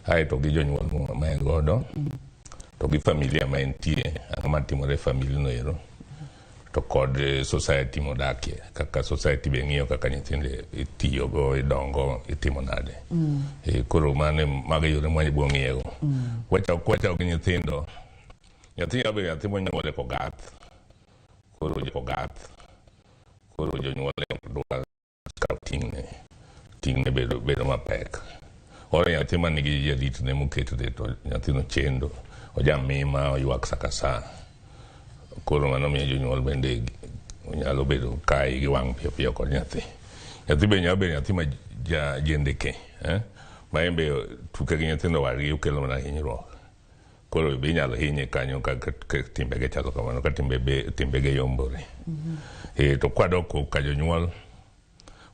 Hai to gi jonyuol ma en godo to gi familia ma entie ang'ama timore family no ero to kod society modakie kaka society be ng'iyo kaka nyithindo itiyo go idongo itimo nade koro mane mag yore ma ibo ng'iyo kwacha gi nyithindo be nyithindo nyuole ko gath koro jonyuol dwar ting'ne bedo mapek ora nyathi man nigi jarit ne moketne to nyathino chendo ojamima oywak sakasa koro mano miyo jonyuol bende nyalo bedo kai gi wang' piyo kod nyathi be nyalo bedo nyathi ma jendeke ma embe tuke gi nyithindo wargi okelo mana hinyruok koro be inyalo hinye kanyo ka timbege chalo kamano ka timbege yombore to kwadoko ka jonyuol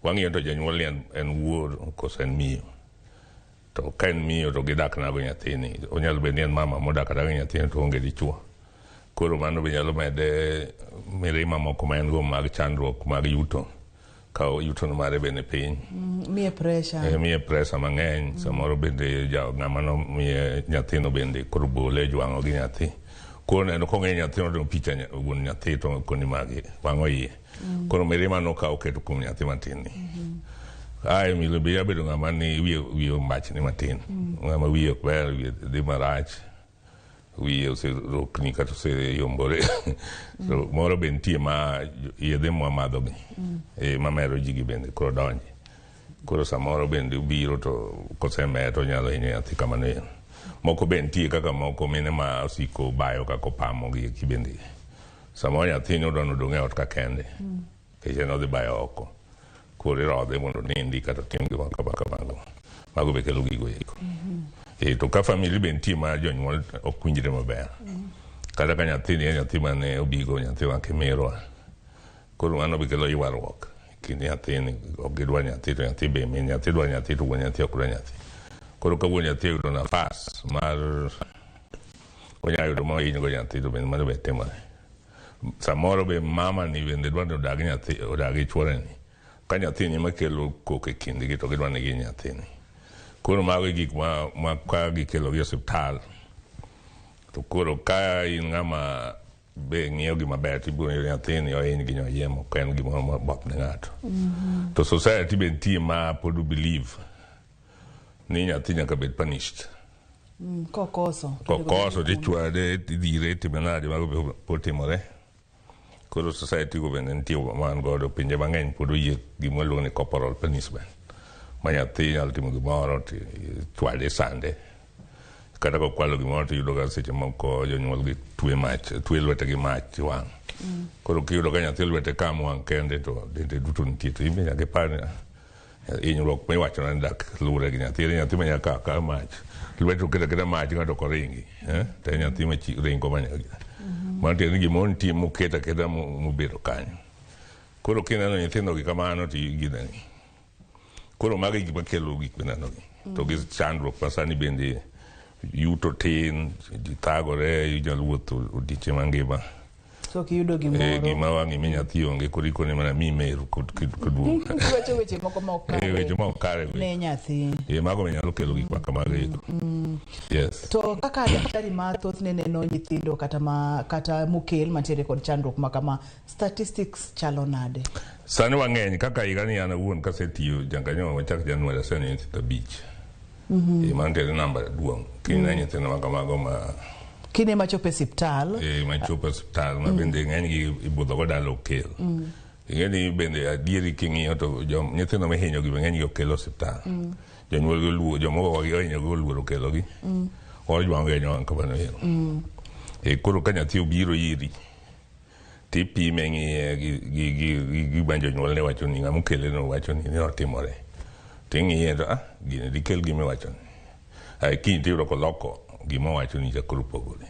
wang'iyo to jonyuol en wuor koso en miyo to ka en miyo to gidak nago nyathini onyalo bedo ni en mama modak nago nyathini to onge dichuo koro mano be nyalo mede mirima moko ma en go mag chandruok mag yuto ka yuto no mare bende piny miye pressure mang'eny samoro bende ng'ama no miye nyathino bende koro bole jwang'o gi nyathi koro neno kong'e nyathino dong picha wuon nyathi to koni magi wang'o iye koro mirima no ka oketo kuom nyathi matin ni ai milo be yabedo ng'ama ni wiye machni matin ng'ama wiye ok ber wiye dhi marach wiye oserokni kata oseyombore so moro be nitie ma yedhe mwamadho gi mamero ji gi bende koro donje koro samoro bende ubiro to kosemer to nyalo hinyo nyathi kamano yen moko be nitie kaka moko mine ma osiko bayo kako pamo gi kibende samoro nyathini odwano dong' e ot ka kende keche nodhi bayo oko koro irodhe mondo nindi kata tim gima kamago mago be kelo gigo eko to ka family be nitie ma jonyuol ok winjre maber kata ka nyathini en nyathi mane obigo nyathi ma kimirwa koro mano be kelo ywaruok kind nyathini ok gidwa nyathi to nyathi be min nyathi dwa nyathi to wuon nyathi ok dwa nyathi koro ka wuon nyathi oyudo nafas mar onyalo yudo ma ohinygo nyathi to bende mano be timore samoro be mama ni bende dwa ni odagi chuore ni ka nyathini ema kelo koko e kindgi to gidwa ni gi nyathini koro mago e gik ma ka gikelo gi osiptal to koro ka in ng'ama be ng'iyo gi maber tibiro nyathini ohiny gi nyoyiem ok en gimoro mabop ne ng'ato to society be nitie ma pod believe ni nyathi nyaka bed punished kokoso tichwade tidhire time nade mago pod timore koro society go bende nitie man godo pinje mang'eny pod oyie gima iluongo ni corporal punishment ma nyathi nyalo timo gimoro tichwade sande kata kokwalo gimoro tiyudo ka seche moko jonyuol gi twe lwete gi mach wang' koro kiyudo ka nyathi lwete kam wang' kende to dende duto nitie to imbe nyaka ipar hinyruok ma iwacho ni dak lure gi nyathi ma nyaka ka mach lwete oketa keta mach ng'ato koringi to nyathi ma ringo mantie ni gimoro nitie moketa keta mobedo kanyo koro kineno nyithindo gi kamano to gineni koro mago gik makelo gik mineno gi to gi chandruok masani bende yuto tin ji thagore inyalo wuotho odiechieng' mangima so kiyudo gima wang'i mi nyathi onge koro ikone mana mi meru koduong' weche moko ma ok kare ne nyathi mago nyalo kelo gik makamago yes to kaka daktari ma thothne neno nyithindo kata mokel mantiere kod chandruok makama statistics chalo nade sani wang'eny kaka higani an awuon kasetiyo janganyo machak Januari aseni nyithindo 5 mantiere namba duong' kine nyithindo makamago ma kine machopo e osiptal machopo e osiptal ma bende ng'eny gi ibudho go dalo okel ing'eni bende adieri king'iyo to nyithindo mihinyo gi ng'eny gi okelo osiptal jonyuol gi luo jomoko gi ohinyo gi luoro okelo gi ojwang'o gi nyong' kamano ero koro ka nyathi obiro iri tipime ng'iye gi banjo jonyuol ne wacho ni ng'ama okele no wacho ni otimore ting'iye to gini dikel gima wacho ni kiny tiyudo koloko gima wacho ni jakoro pogore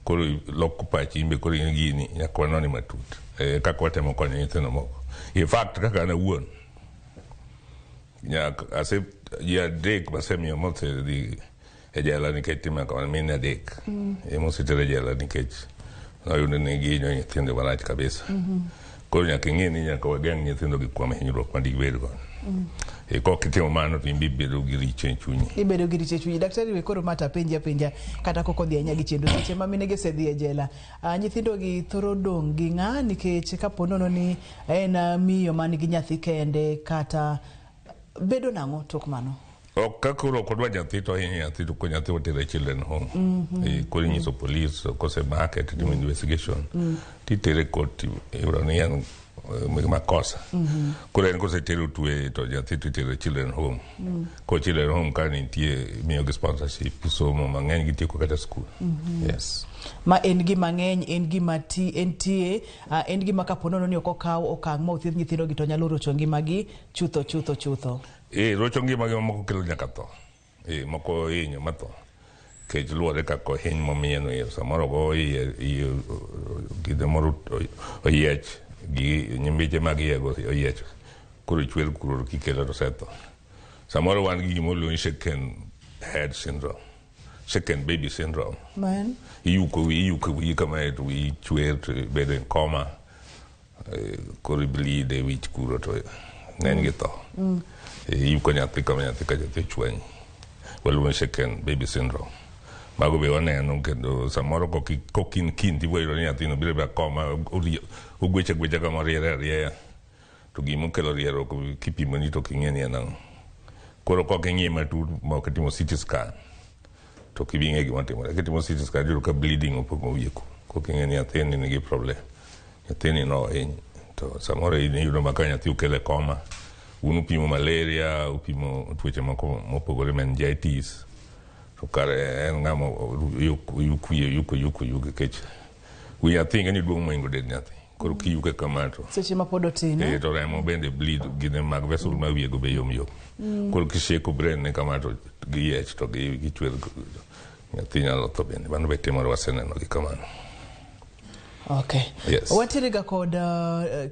koro loko pachi imbe koro in gini nyaka wanoni matut kaka watemo konyo nyithindo moko in fact kaka an awuon ji adek masemiyo mosedhi e jela nikech time kamano mine adek mosetere e jela nikech noyudo ni gihinyo nyithindo marach kabisa koro nyaka ing'e ni nyaka wageng' nyithindo gi kuom hinyruok ma digibed godo E ko kitimo mano to imbi bedo gi richo e chunyi. Ibedo gi richo e chunyi. Daktari we koro mata penja kata koko dhi anya gi chendo seche ma minege se dhi e jela. Nyithindo gi thoro dong' gi ng'a nikech kapo nono ni en miyo man gi nyathi kende kata bedo nang'o tok mano. Ka koro kodwa nyathi to hinyo nyathi to ko nyathi otere children home. Koro nyiso police kose make timo investigation. Titere court iro ni yan makosa. Koro en kose tero tuwe to nyathi titere children home. Ko children home ka nitie miyo gi sponsorship somo mang'eny gitieko kata school. Yes. Ma en gi mang'eny, en gi mati, en gi makaponono ni okokaw okang' ma othiedh nyithindo gi to nyalo rocho ngimagi chutho. Rocho ngimagi moko kelo nyaka tho. Moko hinyo matho. Kech luore kako hiny momieno iyo. Samoro go gide moro oyiech gi nyimbiche mag yego oyiech. Kuro chwer kuro kikelo to setho. Samoro wan gi gimolo shaken head syndrome. Shaken baby syndrome. Man. Iyuko kama eto chwer to bedo in coma. Kuro bleed e wich kuro to ng'eny gi tho. Iyuko nyathi kama nyathi ka nyathi chweny. Waluongo shaken baby syndrome. Mago be waneno kendo samoro kokin tiwero ni nyathino biro be koma ogweche kama riere to gimo kelo riero kipimo ni to king'e ni anang'. Koro koking'e matut mok timo CT scan to kibing'e gima timore. Kitimo CT scan yudo ka bleeding opoko wieko. Koking'e ni nyathini nigi problem. Nyathini no hiny. To samoro yudo maka nyathi ukele koma. Upimo malaria, upimo tuoche moko mopogore meningitis. To kare en ng'amo yuko kech. Wi nyathi ng'eni duong' moingo del nyathi. Koro kiyuke kamato. Seche ma pod otin. To remo bende bleed gine mag vessel ma wiego be yom. Koro kisheko brain ne kamato giyiech to gichwer nyathi nyalo tho bende. Mano be timore waseneno gi kamano. Okay. Yes. Waterega kod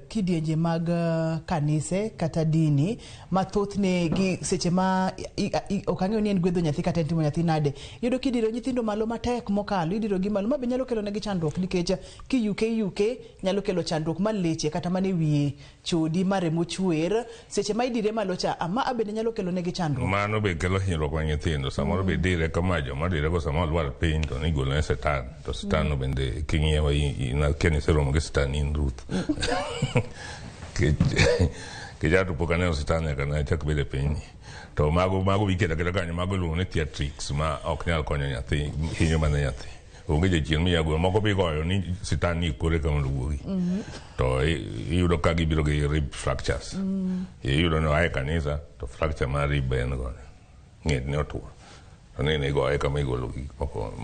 kidienje mag kanise kata dini mathoth ne gi seche ma okang'eyo ni en gwedho nyathi kata timo nyathi nade. Yudo kidiro nyithindo malo matek mokalo idiro gi malo ma be nyalo kelo negi chandruok nikech kiyuke nyalo kelo chandruok ma leche kata mane wiye chodi maremo chwer seche ma idire malo cha ama abende nyalo kelo negi chandruok. Mano be kelo hinyruok ne nyithindo. Samoro be dire kama joma dire go samoro lwar piny to ni golo ne setan to setan no bende king'iewa keni seromo gi setan in Ruth. Kejato pokane setan nyaka na chak bede piny. To mago wikeda kanyo mago luongo ni theatrics ma ok nyal konyo nyathi hinyo mana nyathi. Onge jachien miyago moko be goyo ni setan ni kore kama wuogi. To iyudo ka gibiro gi rib fractures. Iyudo no ae kanisa to fracture mar rib en go. Ng'et ne otuo. Ne goye kama igolo gik moko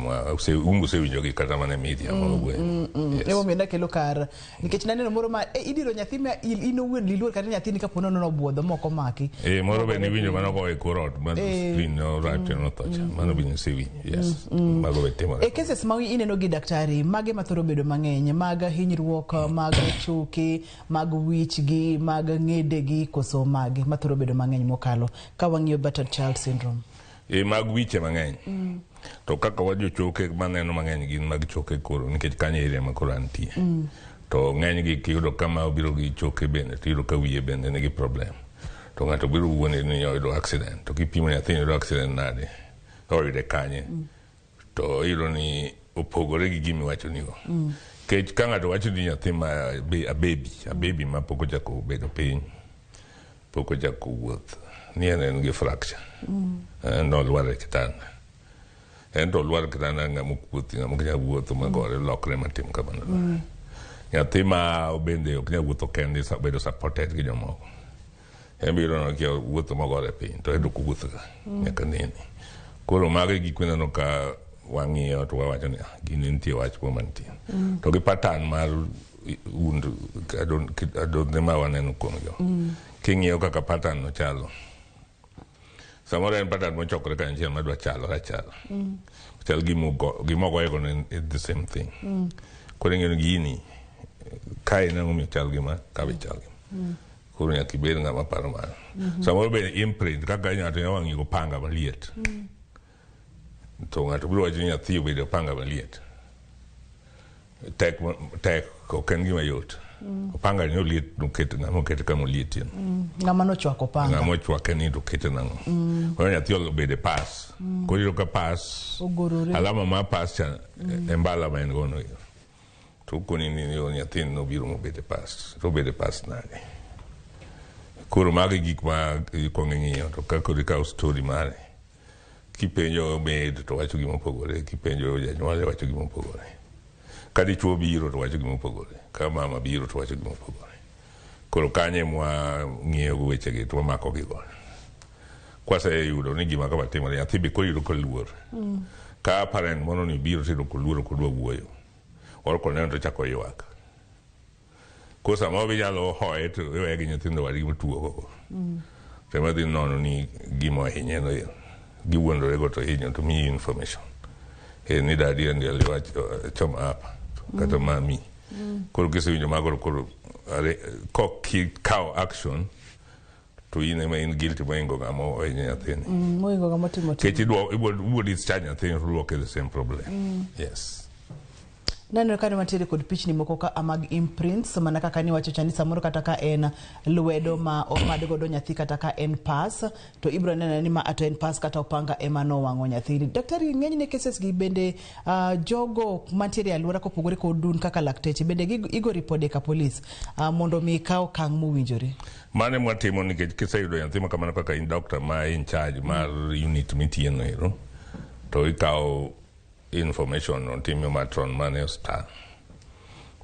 ungu sewinjo gi kata mana media moro gwen. Emo menda kelo kar nikech naneno moro ma idiro nyathi ma ino wuon liluor kata nyathi ni kapo nono obuodho moko maki. Moro be ni winjo mano goye korot ma screen no right no tocha mano bin sewinjo. Yes. Mago be timo. Cases ma ineno gi daktari mage mathoro bedo mang'eny mag hinyruok mag choke mag wich gi mag ng'ede gi koso mage mathoro bedo mang'eny mokalo ka wang'iyo battered child syndrome. Mag wiche mang'eny. To kaka wajo choke maneno mang'eny gin mag choke koro nikech kanyo area ma koro antie. To ng'eny gi kiyudo kama obiro gi choke bende to yudo ka wiye bende nigi problem. To ng'ato biro wuone ni oyudo accident. To kipimo ni nyathi yudo accident nade. Oyude kanye. To yudo ni opogore gi gimi wacho nigo. Kech ka ng'ato wacho ni nyathi ma a baby ma pok ochako bedo piny. Pok ochako wuoth. Ni en gi fracture. No luar kitanda. To luar kitanda ng'amo knya wuotho magore lokre matim kamano. Nyathi ma bende ok nya wuotho kende bedo supported gi jomoko. Biro no kia wuotho magore piny to edo kuwuotho ka nyaka nini. Koro mage gik mineno ka wang'iyo to wawacho ni gini nitie wach mo mantie. To gi pattern mar adonde ma waneno kuom jo. King'iyo kaka pattern no chalo. Samoro en pattern mochokore kanchiel madwa chalo. Chal gimogo ego en the same thing. Koro ng'eno gini kae nango mi chal gima kabe chal gima. Koro nyaka ibed ng'ama paro mano. Samoro be imprint kaka ng'ato nyawang'i go panga maliet. To ng'ato biro wacho ni nyathi obedo panga maliet. Tek ok en gima yot. Opanga ni oliet nukete ng'amo kete kama oliet yen. Ng'ama no chwako panga. Ng'amo chwake ni nukete nang'o. Kwa nyathi bede pass. Kodi ka pass. Alama ma pass cha embala ma ngono yo. To koni ni nyathi no biro mo bede pass. To bede pass nade. Koro magi gik ma kong'ing'iyo to kako rika story mare. Kipenjo med to wacho gimo pogore. Kipenjo janyuol wacho gimo pogore. Kadi chuo biro to wacho gimo pogore. Ka mama biro to wacho gimo pogore. Koro kanye mwa ng'iyo weche gi to mako gi go. Kwase yudo ni gima kama timore nyathi be koro yudo koluor. Ka parent mono ni biro to koluor kodwa wuoyo. Or koneno to chako ywak. Kosa mo bi nyalo hoye to wegi nyithindo wadi motuo go. Tema dhi nono ni gimo hinyeno yo. Giwuondore go to hinyo to mi information. Ni dadi and yali chom up kata mami. Koro kisi winyo magoro koro ki kao action to ine ma in guilty ma ingo ngamo nyathini. Mo ingo ngamo timo. Kechi would discharge nyathini to look at the same problem. Yes. Nano kani matiri kod pichni moko ka amag imprints mana kaka ni wacho chani samoro kata ka en lwedo ma omad godo nyathi kata ka en pass to ibro nena ni ma ato en pass kata opanga ema no wango nyathini. Daktari ng'eny ne cases gi bende jogo matiri alwora kopogore kod dun kaka lakteche bende igo ripode ka police mondo mi kaw kang mowinjore. Mane mwatimo nikech kiseyudo nyathi ma kamano kaka in doctor ma in charge mar unit mitieno ero to ikaw information on timio matron mane star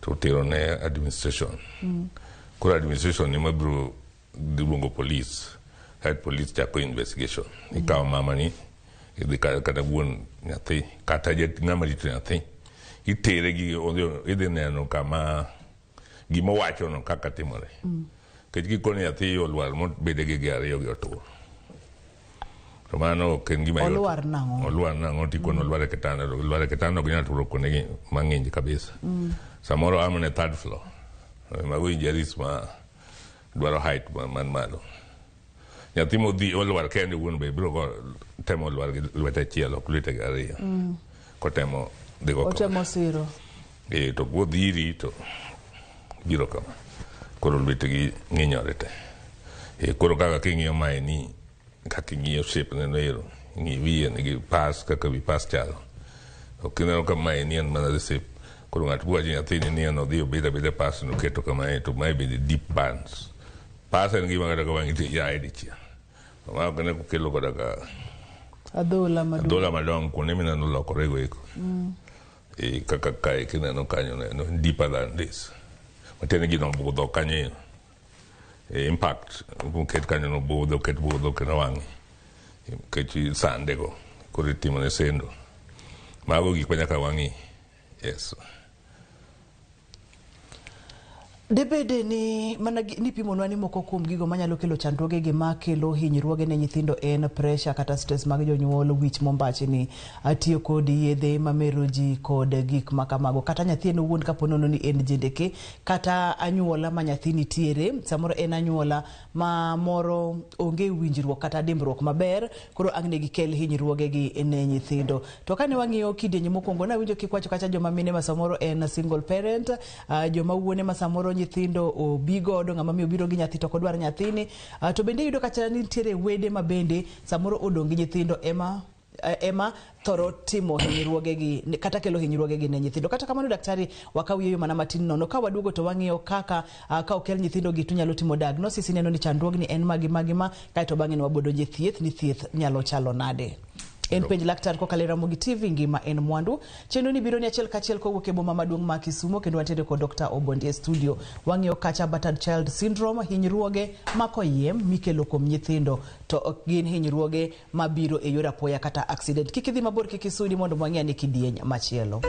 to tiro ne administration. Kura administration ni mabru dilungo police. Head police chako investigation. Ikawa mama ni idhi kata buon nyathi kata jet ng'ama rito nyathi. Itere gi idhi neno kama gimo wacho no kaka timore. Kech kikoni nyathi olwar mo bede gi ariyo gi otur. Romano ken gima yot. Oluar nango tikono oluar ketano gina turo kone mang'inji kabisa. Samoro amane third floor. Mago injuries ma dwaro height man malo. Nyathi modhi oluar kende wuon be biro go temo oluar gi lwete achiel ok lwete gi ariyo. Kotemo dhigo. Otemo siro. To kodhiri to biro kama. Koro lwete gi ng'inyore te. Koro kaka king'iyo mae ni kaka ng'iyo shape ne noero ng'i wiye nigi pass kaka wi pass chalo okineno kama en mana the shape koro ng'at buwaji nyathini ni no dhi obeda pass no keto kama to mai bede deep bands pass en gima kata kawangi ti ya edichia ma kene kukelo koda ka adola madong kone mina no lokore go eko kaka kai kineno kanyo no deeper than this matene gino budho kanyo impact ket kanyo no budho kena wangi kechi sande go kuri timo ne sendo mago gik manyaka wangi. Yes. Debede ni mana ni pimo nwani moko kuom gigo manyalo kelo chandruoge gi makelo hinyruoge ne nyithindo en pressure kata stress mag jonyuol wich mombachi ni atiyo kod yedhe mamero ji kod gik makamago kata nyathi en wuon kaponono ni en jendeke kata anyuola ma nyathi nitiere samoro en anyuola ma moro onge winjruok kata dimbruok maber koro angne gi kel hinyruoge gi ne nyithindo to kane wang'iyo kidienje mokwongo na winjo kikwacho kata joma mine ma samoro en single parent joma wuone ma samoro nyithindo obigodo ng'ama miyo biro gi nyathi to kodwar nyathini to bende yudo kata nitiere wede ma bende samoro odongi nyithindo ema thoro timo hinyruoge gi kata kelo hinyruoge gi ne nyithindo kata kamano daktari wakawiyo mana matin nono ka waduogo to wang'iyo kaka ka okel nyithindo gi tunyalo timo diagnosis ineno ni chandruogni en magi ma kae to bang'e wabodonje thieth ni thieth nyalo chalo nade. En penj laktar kokalo Ramogi TV ngima en mwandu. Chenro ni biro ni achiel kachiel kowuok e boma maduong' ma Kisumo kendo wantiere kod Dr. Obonde studio. Wang'iyo kacha battered child syndrome hinyruoge makoyiem mikelo kuom nyithindo to ok gin hinyruoge mabiro e yor apoya kata accident. Kik idhi mabor kik isudi mondo wang'e ni kidieny machielo.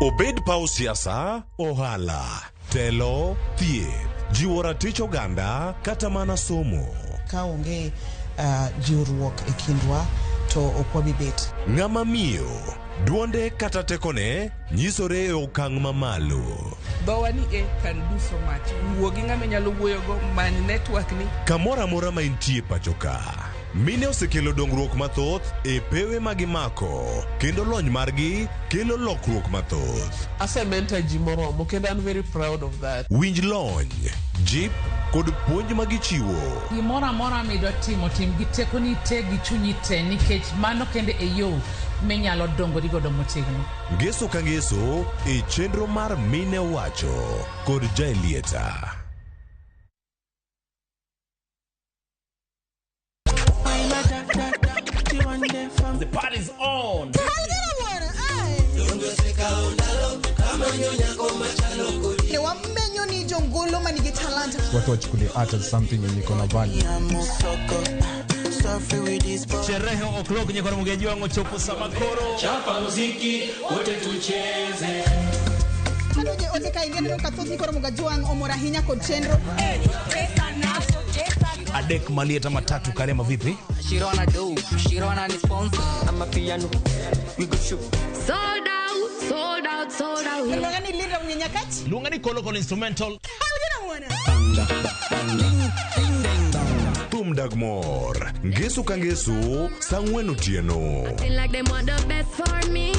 Obed paw siasa, ohala, telo, thieth, jiwo ratich oganda, kata mana somo. Ka onge jiwruok e kindwa to okwabi bet. Ng'ama miyo, duonde kata tekone, nyisore e okang' mamalo. Dhowani can do so much. Wuogi ng'ama nyalo wuoyo go many network ni. Kamora mora ma intie pachoka. Mine osekelo dongruok mathoth e pewe magimako kendo lony margi kelo lokruok mathoth. Asementa ji moromo kendo I'm very proud of that. Winj lony, jip kod puonj magichiwo. Gimora mora midwa timo tim gi tekoni te gi chunyi te nikech mano kende e yo minyalo dongori godo motegno. Ngeso ka ngeso e chenro mar Mine Wacho kod Jaelieta. The party's on. Watu wachukulie art as something yenye iko na value. Sherehe o'clock nye kwa Ramogi wangu chopo samakoro. Chapa muziki wote tucheze. Oje kaingene no kathoth ni kwa Ramogi wangu omora hinya kod chenro. Adek Malieta matatu Karema vipi? Shirona do, Shirona ni sponsor. I'm a piano. We go shoot. Sold out, sold out, sold out. Lungani lira mnyakati? Lungani kolo instrumental. Tumdagmor, ngeso ka ngeso, sangweno tieno. I feel like they want the best for me.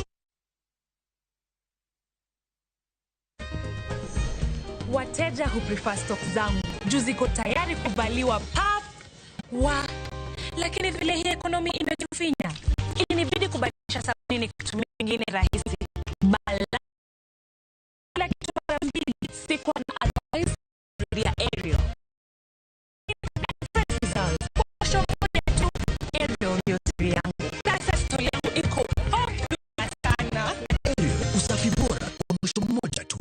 Wateja who prefer stock zangu juu ziko tayari kubaliwa pap wa, lakini vile hii ekonomi imetufinya ilinibidi kubadilisha sabuni kutumia nyingine rahisi bala kila kitu mara mbili. Sikuwa na advice ya area usafi bora kwa mwisho mmoja tu.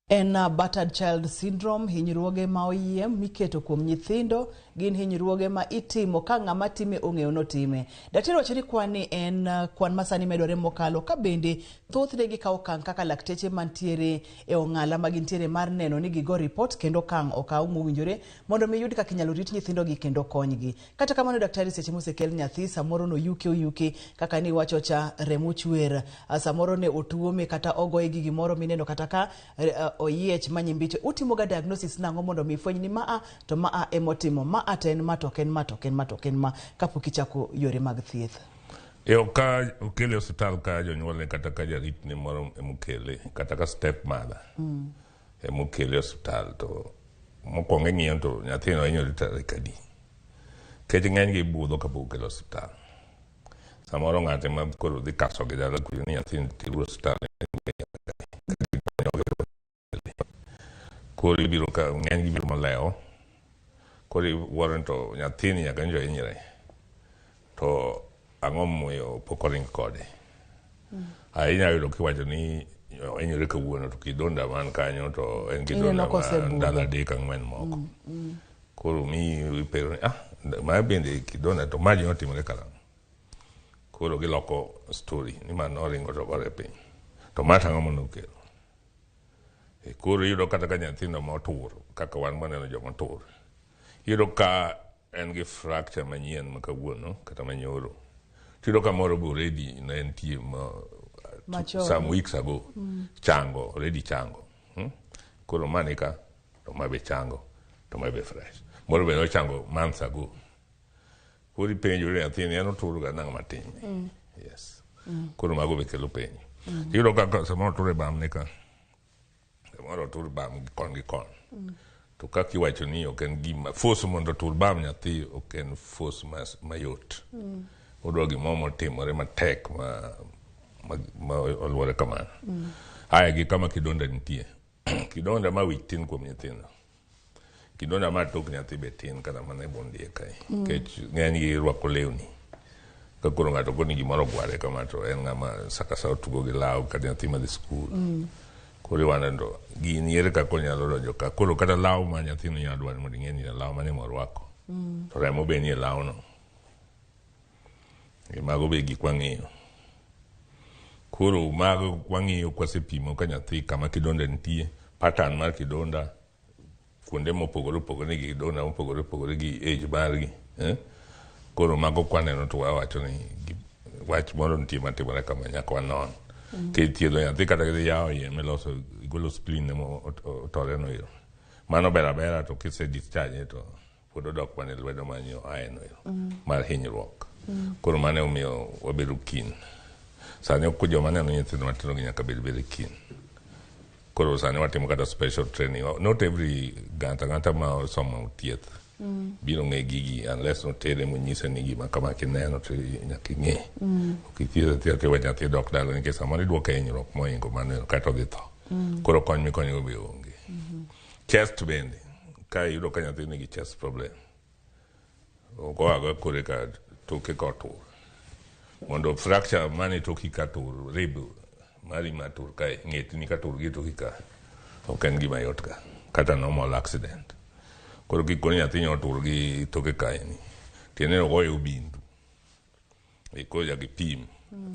En battered child syndrome, hinyruoge ma oyiem miketo kuom nyithindo gin hinyruoge ma itimo ka ng'ama time ong'eyo notime. Daktari wacho ni kwan ni en kwan masani medore mokalo ka bende thothne gikawo okang' kaka lakteche mantiere e ong'ala magintiere mar neno ni gigo report kendo okang' okaw mowinjore mondo miyud kaka inyalo rit nyithindo gi kendo konygi. Kata kamano daktari seche mosekel nyathi samoro no yuke kaka ni wacho cha remo chwer, samoro ne otuome kata ogoye gi gimoro mineno kata ka oyiech manyimbicho. Utimo ga diagnosis nango mondo mifweny ni maa to maa emotimo maa ten ma token ma kapok ichako yore mag thieth. Ka okele hospital ka jonyuolne kata ka jarit ne moro emokele kata ka step mother emokele hospital to mokwongo ng'iyo to nyathino inyalo tare kadi kech ng'eny gi budho kapok okele hospital. Samoro ng'ate ma koro dhi kaso gi dala kuyo ni nyathino tiru hospital kori biro ka ng'eny gi biro moleo kori warren to nyathini nyaka njo inyre to ang'o moyo pokoring kode. Ahinya yudo kiwacho ni inyre kawuono to kidonda man kanyo to en kidonda man ndalo adek ang'wen moko. Koro mi pero ma bende kidonda to maji notimore karang'o. Koro giloko story ni man oringo to gore piny to mata ang'o mondo okelo. Koro yudo kata ka nyathino motur kaka wan maneno joma tur yudo ka en gi fracture manyien ma kawuono kata manyoro yudo ka moro bo ready na en tie some weeks ago chango already chango koro manika to mabe chango to mabe fresh moro be no chango months ago koro penjo re nyathini en otur ga nang matin yes koro mago be kelo penjo yudo ka samoro tur e bam nika moro tur bam gi kon to kaki wacho ni ok en gima force mondo tur bam nyathi ok en force mayot odwa gima motimore matek ma oluore kamano. Aya gi kama kidonda nitie kidonda ma wich tin kuom nyithindo, kidonda ma tok nyathi be tin kata mana e bondie kae kech ng'eny gi rwako lewni ka koro ng'ato koni gimoro gware kama to en ng'ama sakasa otugo gi law kata nyathi madhi skul koro wanando gini ere kako nyalo donjo ka koro kata law ma nyathino nyalo dwaro mondo ing'e ni law mane morwako to remo be nie lawno. Mago be gik wang'iyo koro mago wang'iyo kwasepimo ka nyathi kama kidonda nitie pattern mar kidonda kuonde mopogore opogore gi kidonda mopogore opogore gi age margi koro mago kwaneno to wawacho ni wach moro nitie matimore kama nyaka wanon kithiedho nyathi kata yawo yie miloso igolo spleen ne otore no iro mano bera to kise discharge to pod odok mana lwedo manyo aeno iro mar hinyruok koro mane omiyo wabedo kin sani ok joma neno nyithindo matindo gi nyaka bed kin koro sani watimo kata special training not every ng'ata ma osomo thieth biro ng'e gigi unless notere monyise ni gima kama kineno to nyaka ing'e okithiedho kiwe nyathi dok dalo nikech samoro iduoke hinyruok mohingo mano kata odhi tho koro kony mikonygo be onge chest bende ka iyudo ka nyathi nigi chest problem okoaga kore ka toke kotur mondo fracture mane toki katur rib mari matur ka ng'etni katur gi toki ka ok en gima yot ka kata normal accident koro kikoni nyathi nyotur gi toke kaeni tiende ogoyo bindu ikoja gi pim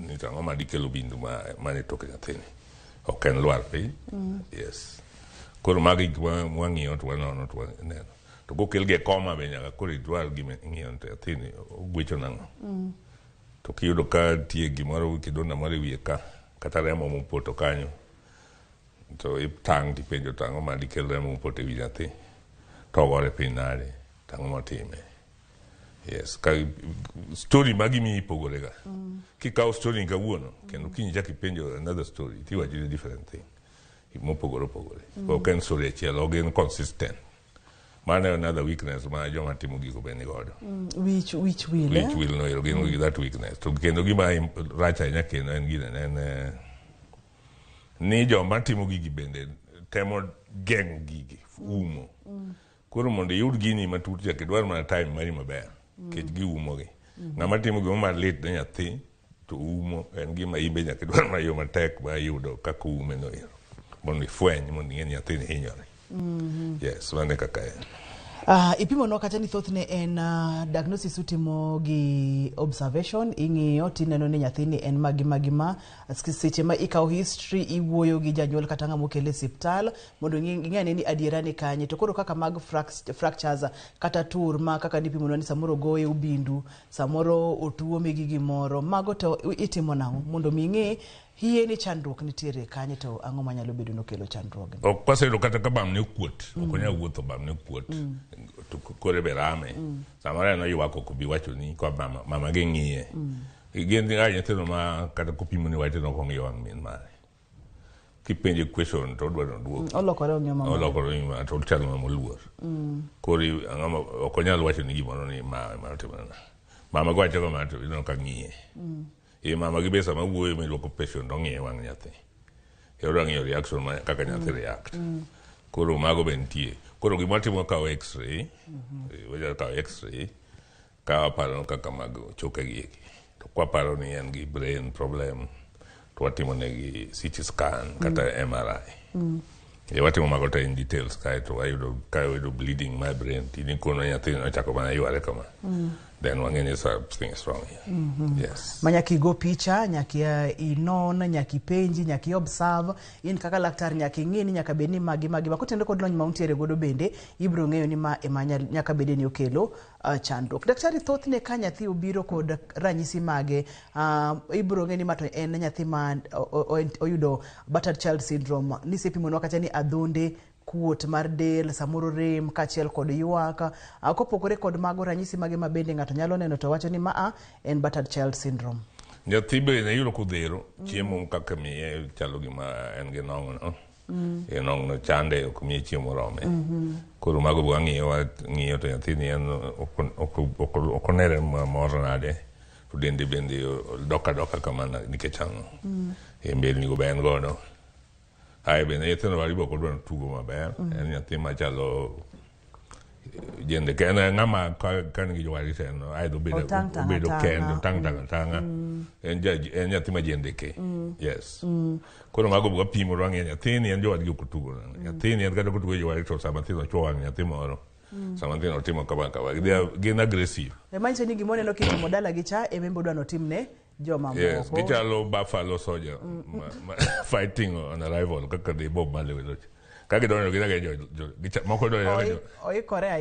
ni tang'o ma dikelo bindu mane toke nyathini ok en lwar piny yes koro magi wang'iyo to wanono to waneno to kokel ge koma be nyaka koro idwar gima ing'iyo to nyathini ogwecho nang'o to kiyudo ka tie gimoro kidonda moro wiye ka kata remo mopoto kanyo to itang' tipenjo tang'o ma dikel remo mopoto ewi nyathi to gore piny nade tang'o motime yes ka story magimi ipogore ga kikawo story kawuono kendo kiny chak ipenjo another story tiwacho ni different thing mopogore ok en story achiel ok en consistent mano another weakness ma joma timo gigo be ni godo which will no gin with that weakness to kendo gima rach ahinya kendo en gine en ni joma timo gigi bende temo geng'o gigi umo koro mondo iyud gini matut chak idwar mana time mari maber kech giumogi ng'ama timo gima mar lit ne nyathi to umo en gima imbe nyaka idwar mana yo matek ma iyudo kaka ume no iro mondo ifweny mondo ing'e nyathini hinyore yes mane kaka en ipimo no kata ni thothne en diagnosis utimo gi observation ing'iyo tineno ni nyathini en magima seche ma ikawo history iwuoyo gi janyuol kata ng'ama okele osiptal mondo ing'e ni adiera ni kanye to koro kaka mag fractures kata tur ma kaka nipimo no ni samoro goye ubindu samoro otuome gi gimoro mago to itimo nang'o mondo mi ing'e hiye ni chandruok nitiere kanye to ang'o manyalo bedo nokelo chandruok ok paseyudo kata ka bam ne kuot ok onyal wuotho bam ne kuot to kore be rame samoro en oywak ok obi wacho ni kwa mama gi ng'iye gin nyithindo ma kata kopimo ni wachno ok ong'iyo wang' min mare kipenje question to odwaro duogo olokore ong'io to chalo mamoluor koro ok onyal wacho ni gimoro ni mama go wacho kama to ineno ka ng'iye mama gi besa ma wuoyo midwoko patient ong'iye wang' nyathi odwa ng'iyo reaction ma kaka nyathi react koro mago be nitie koro gima timo kawo x-ray wajal kawo x-ray ka waparo kaka mag choke gi to kwaparo ni en gi brain problem to watimo negi CT scan kata MRI watimo mago te in details kaeto ayudo bleeding my brain tini kono nyathi ochako mana yware kama then wang'eni something is wrong here. Yes. Manyaki go picha, nyaki inon, nyaki penji, nyaki observe, in kaka laktar nyaki ng'ini nyaka beni magi bakotendo kod lony mauntiere godo bende ibro ng'eyo ni ma emanya nyaka bede ni okelo chandruok. Daktari thothne ka nyathi obiro kod ranyisi mage ibro ng'eni ma to en nyathi ma oyudo battered child syndrome nisepimo no kata ni adhonde kuot mar del samoro rem kachiel kod ywaka kopogore kod mago ranyisi mage mabende ng'ato nyalo neno to wacho ni en battered child syndrome. Nyathi bende yudo kodhero chiemo kaka miye chalo gima en gi nong'no nong'no chande ok miye chiemo rome koro mago ng'iyo to nyathini en ok onere mor nade to dende bende doka kamana nikech ang'o mbelni go be en godo bende nyithindo maribo kodwa tugo maber en nyathi machalo jende en ng'ama ka nigi jowari teno obedo kendo tang' en nyathi ma jende ke yes koro mago buka pimo rwang'e nyathini en jowadgi ok otugo nyathini en kata kotugo jowari to sama thino chwo wang' nyathi moro sama thino timo kama gin aggressive manyiso ni gimoneno kitimo dala gi cha emembo dwa notimne joma moko. Yes, gichalo Buffalo Soldier fighting on arrival kaka de Bob Marley weloch. Kaki donjo gida ke moko donjo. Korea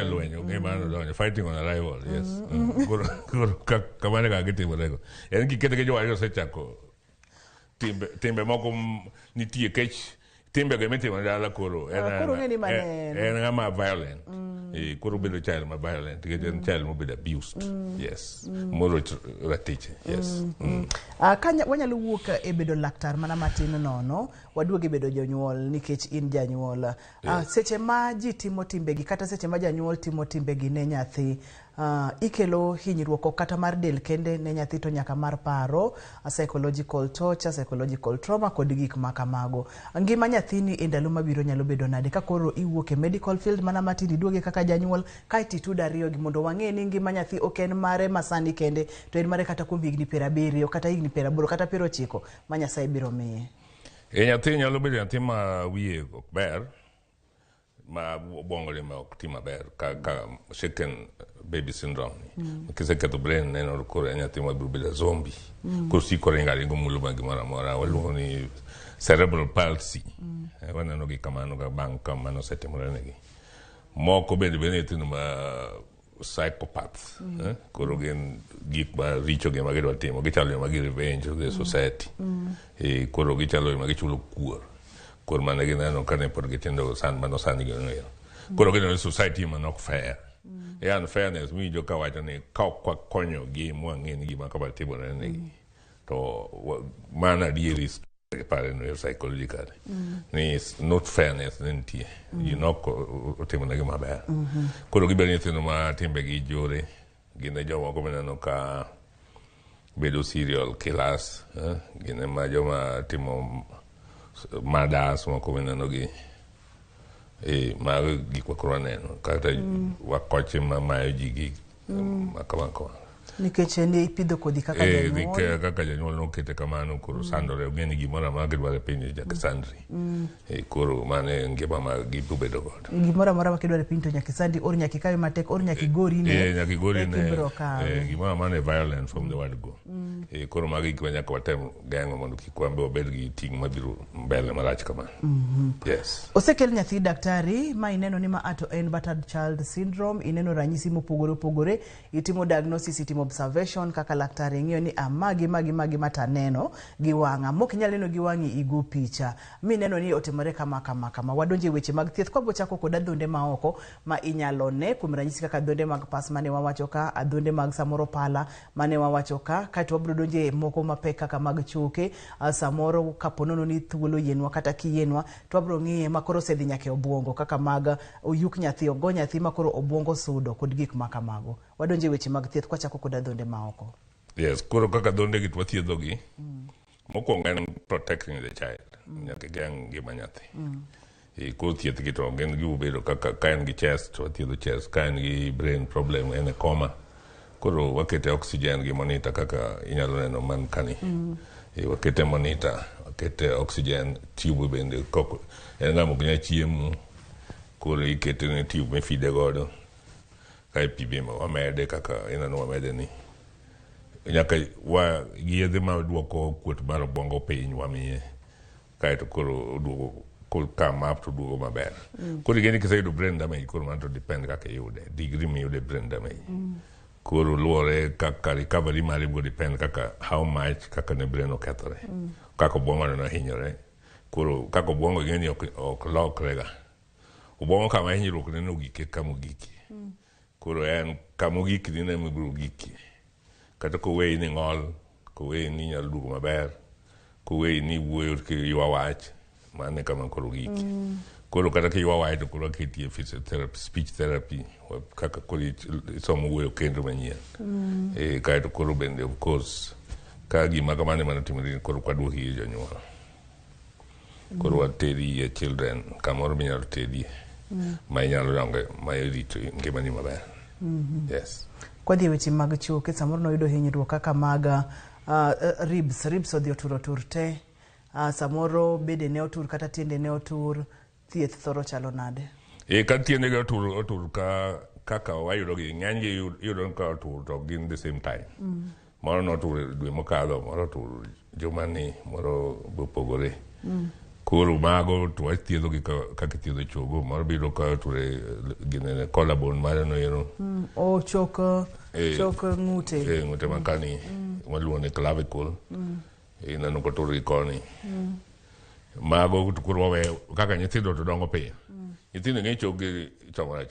lwenyo mano donjo fighting on arrival. Yes. Koro kamane ka gitimo rego. En kikete ke jowa osechako timbe moko nitie kech timbe ge mitimo dala koro en ngama violent. Koro bedo child ma violent, get child mo bedo abused. Yes. Moro ratich. Yes. Kanya wanyalo wuok e bedo laktar mana matin nono, waduoge bedo jonyuol nikech in janyuol. Seche ma ji timo timbegi kata seche ma janyuol timo timbegi ne nyathi, ikelo hinyruok kata mar del kende ne nyathi to nyaka mar paro, psychological torture, psychological trauma kod gik makamago. Ngima nyathini e ndalo mabiro nyalo bedo nade ka koro iwuok e medical field mana matin iduoge kaka janyuol kaiti tudariyo gi mondo wang'e ni ngima nyathi ok en mare masani kende to en mare kata kuom higni 70 kata higni 80 kata 90 ma Nyasaye biro miye. Nyathi nyalo bedo nyathi ma wiye ok ber, ma obwongore ma ok ti maber ka shaken baby syndrome. Kiseketho brain neno koro nyathi ma biro bedo zombie. Kosiko ringo mulo ma gimoro amora waluongo ni cerebral palsy. Waneno gi kamano ga bang' kamano setimore negi. Moko bende nyithindo ma psychopaths. Koro gin gik ma richo gi ma gidwa timo, gichalo ma gi revenge of the society. Koro gichalo ma gichulo kuor. Koro mane gineno kane pod gitindo san mano sani gino. Koro gineno society ma nok fair. Unfairness winjo ka wacho ni ka ok konyo gi mwang'e ni gima kama timore negi. To mana dieri pare no psychologically. Ni not fairness nitie. Otimo negi maber. Koro gibedo nyithindo ma timbe gi jore. Gine joma komenano ka bedo serial killers. Gine ma joma timo murders moko menano gi. Ma gik wakoro neno. Kata wakoche ma mayo ji gi makamako. Nikech ne ipidho kodhi kaka janyuol. Kaka janyuol nokete kamano koro sandore ogeni gimoro amora gidwaro piny nyaka sandri. Koro mane ngima ma gibedo godo. Gimoro amora ma kidwaro piny to nyaka sandi or nyaka kawe matek or nyaka gori ne. Nyaka gori ne. Gimoro amora violent from the word go. Koro magi gik nyaka watem geng'o mondo kik wambe wabed gi ting' mabiro mbele marach kamano. Yes. Osekel nyathi daktari ma ineno ni ma ato en battered child syndrome, ineno ranyisi mopogore opogore, itimo diagnosis, itimo observation kaka laktari ng'iyo ni magi mata neno gi wang'a mok nyal neno gi wang'i igo picha mi neno ni otimore kama wadonje weche mag thieth kwa bochako kod adhonde ma oko ma inyalo ne kuom ranyisi kaka adhonde mag pas mane wawacho ka, adhonde mag samoro pala mane wawacho ka, kaito wabro donje moko mapek kaka mag choke, samoro kaponono ni thuolo yienwa kata kiyenwa to wabro ng'iye makoro sedhi nyake obwongo kaka mag oyuk nyathi ogo nyathi makoro obwongo sudo kod gik makamago. Wadonje weche mag thieth kwa chako kod adhonde ma oko. Yes, koro kaka adhonde gi twathiedho gi. Mokwongo en protecting the child. Nyaka geng' ngima nyathi. Koro thieth gi to gin gi bedo kaka ka en gi chest, wathiedho chest, ka en gi brain problem, en e coma. Koro wakete oxygen gi monitor kaka inyalo neno man kani. Wakete monitor, wakete oxygen tube bende koko. En ng'ama ok nyal chiemo. Koro ikete ne tube mifide godo. Kai pibima wamede kaka inano wamede ni. Nyaka yedhe ma duoko kuot mar obwongo piny wamiye. Kaito koro duoko come up to duogo maber. Koro gini kiseyudo brain damage koro man to depend kaka yude. Degree mi yude brain damage. Koro luore kaka recovery mari go depend kaka how much kaka ne brain okethore. Kaka obwongo no hinyore. Koro kaka obwongo gini ok lokrega. Obwongo kama hinyruok neno gike kama giki. Koro en kamogik dine mibiro giki. Kata kowei ni ng'ol, kowei ni nyalo duogo maber, kowei ni wuoyo ki ywa wach, mane kama koro giki. Koro kata ki ywa wach to koro ketie physiotherapy, speech therapy, kaka koro isomo wuoyo kendo manyien. Kaito koro bende of course, ka gima kamane manotimore koro kwaduoki ir jonyuol. Koro wateri e children, kamoro minyalo teri, ma inyalo donge, ma irito ngimani maber. Yes. Kwa dhi weche mag choke samoro no yudo hinyruok kaka mag ribs odhi otur te, samoro bede ne otur kata tiende ne otur, thieth thoro chalo nade? Ka tiende ga otur kaka wayudo gi ng'eny yudo ka otur to gin the same time. Moro no otur dwe mokalo, moro otur jumani, moro bopogore. Koro mago to athiedho gi kaka thiedho chogo mar biro ka to gine collarbone mare no yero o chok ng'ute ng'ute makani waluongo ni clavicle inano ko to koni mago to koro we kaka nyithindo to dongo piyo nyithindo ng'e chogi chongora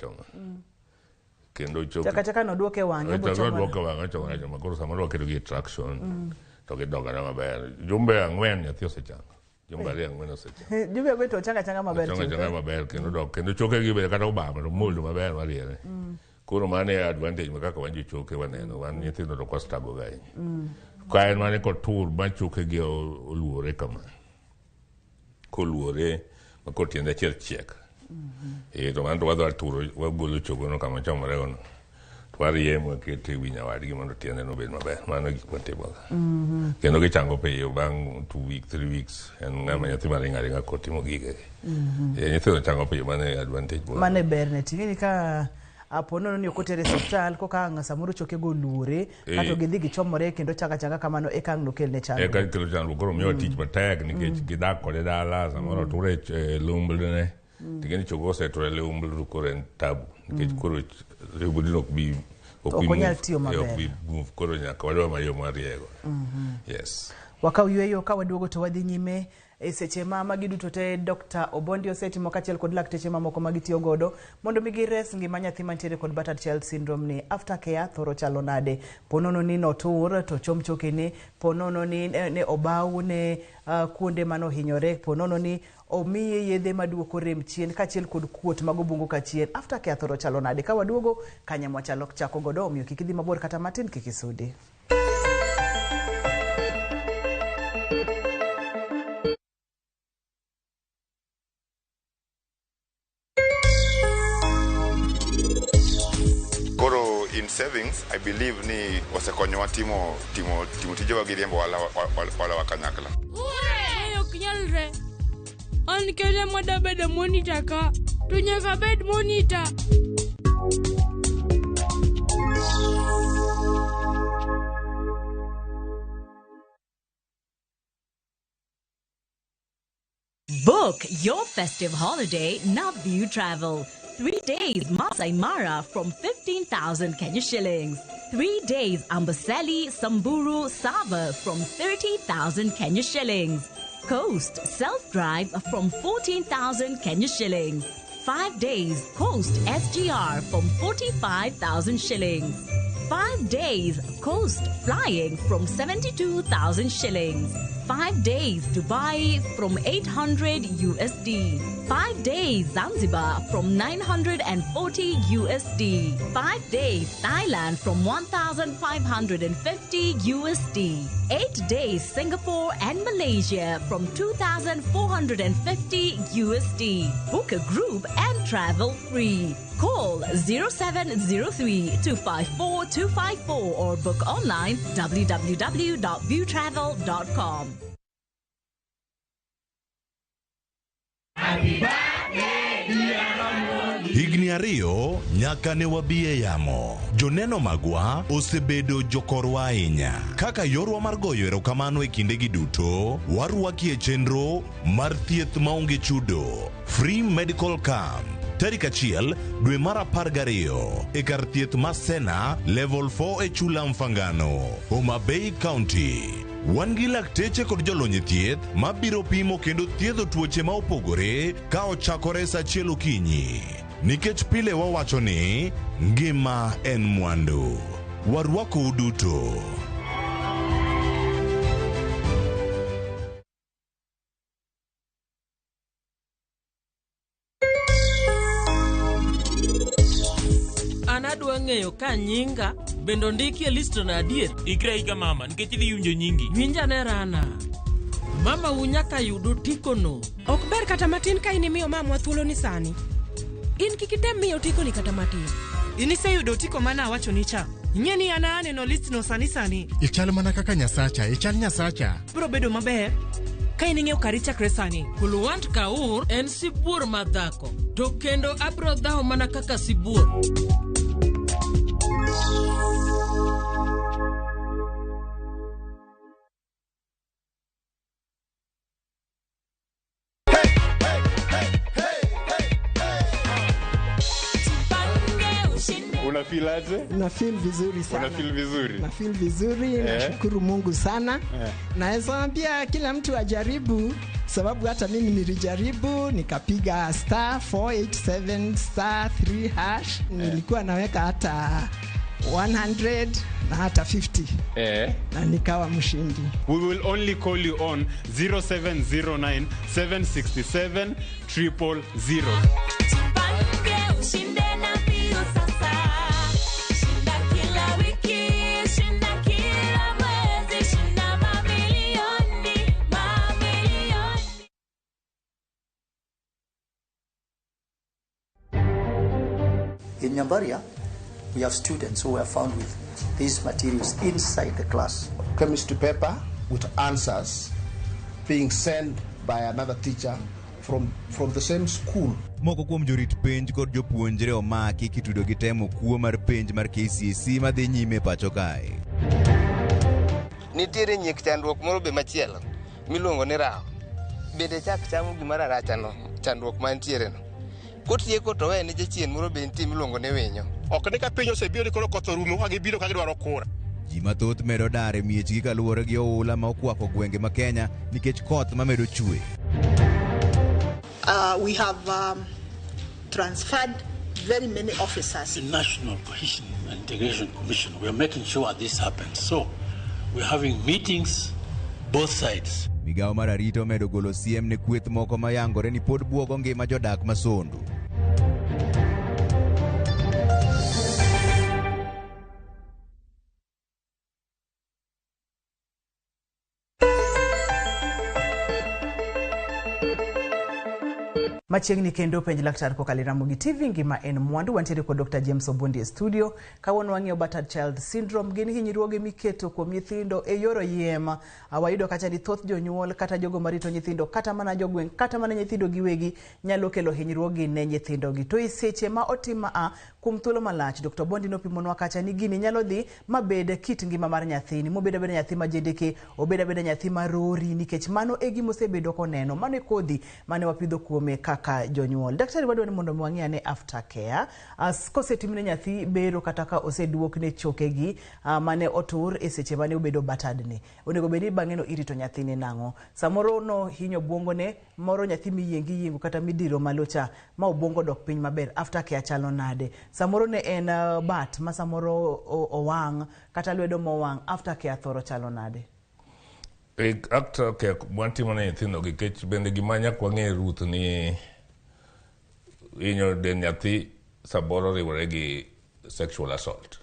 kendo chogi chaka no duoke wang'e bo chongora koro samoro kedo gi traction to gidongana maber jumbe ang'wen nyathi osechango jumbe ang'wen osechango jumbe ang'wen to changa maber kendo dok kendo choke gi be kata obama to moldo maber mariere koro mane advantage ma kaka wanjo choke waneno wan nyithindo to kostago gai ka en mane ko tur ma choke gi oluore kama koluore ma ko tiende achiel chiek to man to wadwa turo wagolo chogo no kama chomore gono wariemo kete winya wadgi mondo tiende no bed maber mano gik matimoga kendo gichango piyo bang' 2 weeks 3 weeks en ng'ama nyathi maringa kotimo gige nyithindo chango piyo mane advantage mane ber ne ting'eni ka apono ni okotere hospital ko ka samoro choke go luore kato gidhi gichomore kendo changa kamano e kang no kelne chandruok ka kelo chandruok koro miyo tich matek nikech gidak kode dala samoro ture lumblne ting'eni chogo oseture lumblu koro en tabu nikech koro rebudino okonyal tiyo maber koro nyaka wadwa mayom mariego yes wakaw yweyo ka waduogo to wadhi nyime e seche magi duto te Dr. Obondi osetimo kachiel kod lakteche mamoko magitiyo godo mondo migires ngima nyathi mantiere kod Battered Child Syndrome ni aftercare thoro chalo nade ponono ni notur to chom chokene ponono ni ne obaw ne kuonde mano hinyore ponono ni omiye yedhe maduoko rem chien kachiel kod kuot mago bungu kachien aftercare thoro chalo nade ka waduogo kanyamwa chalo chako godo omiyo kikidhi mabor kata matin kikisudi. In savings, I believe ni wasekonyowa timo tijewa gi riembo wala wakanyakla. Ure! Ok nyalre. An kele mwada beda monitor ka. To nyaka bed monitor. Book your festive holiday Navview Travel. 3 days Masai Mara from 15,000 Kenya shillings. 3 days Amboseli, Samburu, Sava from 30,000 Kenya shillings. Coast Self-Drive from 14,000 Kenya shillings. 5 days Coast SGR from 45,000 shillings. 5 days Coast Flying from 72,000 shillings. 5 days Dubai from 800 USD. 5 days Zanzibar from 940 USD. 5 days Thailand from 1,550 USD. 8 days Singapore and Malaysia from 2,450 USD. Book a group and travel free. Call 0703-254-254 or book online www.viewtravel.com. Higni ariyo nyaka ne wabie yamo. Joneno magwa osebedo jokorwa ahinya. Kaka yorwa mar goyo erokamano e kindegi duto, warwaki e chenro mar thieth maonge chudo. Free Medical Camp. Tarik 1 dwe mar 12 e kar thieth ma Sena Level 4 e Chula Mfangano, Homa Bay County. Wan gi lakteche kod jolony thieth ma biro pimo kendo thiedho tuoche ma opogore ka ochakore sa 1 okinyi. Nikech pile wawacho ni ngima en mwandu. Warwako uduto. Anadwa ng'eyo ka nyinga bendo ndiki e listo na adier. Ikra iga mama, nikech idhi yunjo nyingi. Winja ne rana. Mama unyaka yudo tiko no. Ok ber kata matin ka inimiyo mamwa thuolo ni sani. In kikitem miyo tiko ni kata matin. Inise yudo tiko mana wacho ni cha. Ing'eni ana aneno list no sani. Ichal mana kaka Nyasacha, ichal Nyasacha. Bro bedo maber. Ka ining'eyo kari chakre sani. Kuluwant kaur en sibuor madhako. To kendo abro dhaw mana kaka sibuor. feel aje? Na feel vizuri sana. Una feel vizuri? Na feel vizuri, nashukuru Mungu sana. Naweza ambia kila mtu ajaribu, sababu hata mimi nilijaribu nikapiga *487 *3#. Nilikuwa naweka hata 100 na hata 50. Na nikawa mshindi. We will only call you on 0709 767 000. In Nyambaria, we have students who were found with these materials inside the class. Chemistry paper with answers being sent by another teacher from the same school. Moko kuom jorit penj kod jopuonjre omaki kitudo gi temo kuo mar penj mar KCSE madhi nyime pacho kae. Nitiere nyik chandruok moro be machielo miluongo ni rao. Bende chak chamo gimara rachano chandruok mantiere no. Kotieko to we ne jachien moro be nitie miluongo ni winyo. Ok ne ka piny osebiro ni koro koth orumo ka gibiro ka gidwaro kura. Ji mathoth medo dar e miechgi kaluwore gi oula ma okwako gwenge ma Kenya nikech koth mamedo chue. We have transferred very many officers. The National Cohesion and Integration Commission, we are making sure this happens. So we're having meetings both sides. Migao mar arito medo golo siem ne kweth moko mayangore ni pod buogo ngima jodak masondu. Machiegni kendo penj laktar kokali Ramogi TV ngima en mwandu. Wantiere kod Dr. James Obundi e studio. Kawuono wang'iyo battered child syndrome, gin hinyruoge miketo kuom nyithindo e yoro yiem. Wayudo kacha ni thoth jonyuol kata jogo marito nyithindo kata mana jogweng' kata mana nyithindo giwegi nyalo kelo hinyruogi ne nyithindo gi. To seche ma otima kuom thuolo malach, Dr. Obundi nopimonwa kacha ni gini nyalo dhi mabed kit ngima mar nyathini, mobeda beda nyathi ma jendeke, obeda beda nyathi marori, nikech mano e gima osebedo koneno, mano e kodhi mane wapidho kuome kaka jonyuol. Daktari wadwani mondo mwang'ia ne aftercare, kosetimne nyathi bero kata ka oseduokne chokegi mane otur e seche mane obedo battered ni. Onego bedi bang'e no irito nyathini nang'o. Samoro no hinyo buongone, moro nyathi miyiengi yiengo kata midiro malocha ma obongo dok piny maber, aftercare chalo nade. Samoro ne en bat ma samoro owang' kata lwedo mowang', aftercare thoro chalo nade. Aftercare mwantimo ne nyithindo gi kech bende gimanya kwa ng'e ruth ni inyo den nyathi saboro riwore gi sexual assault.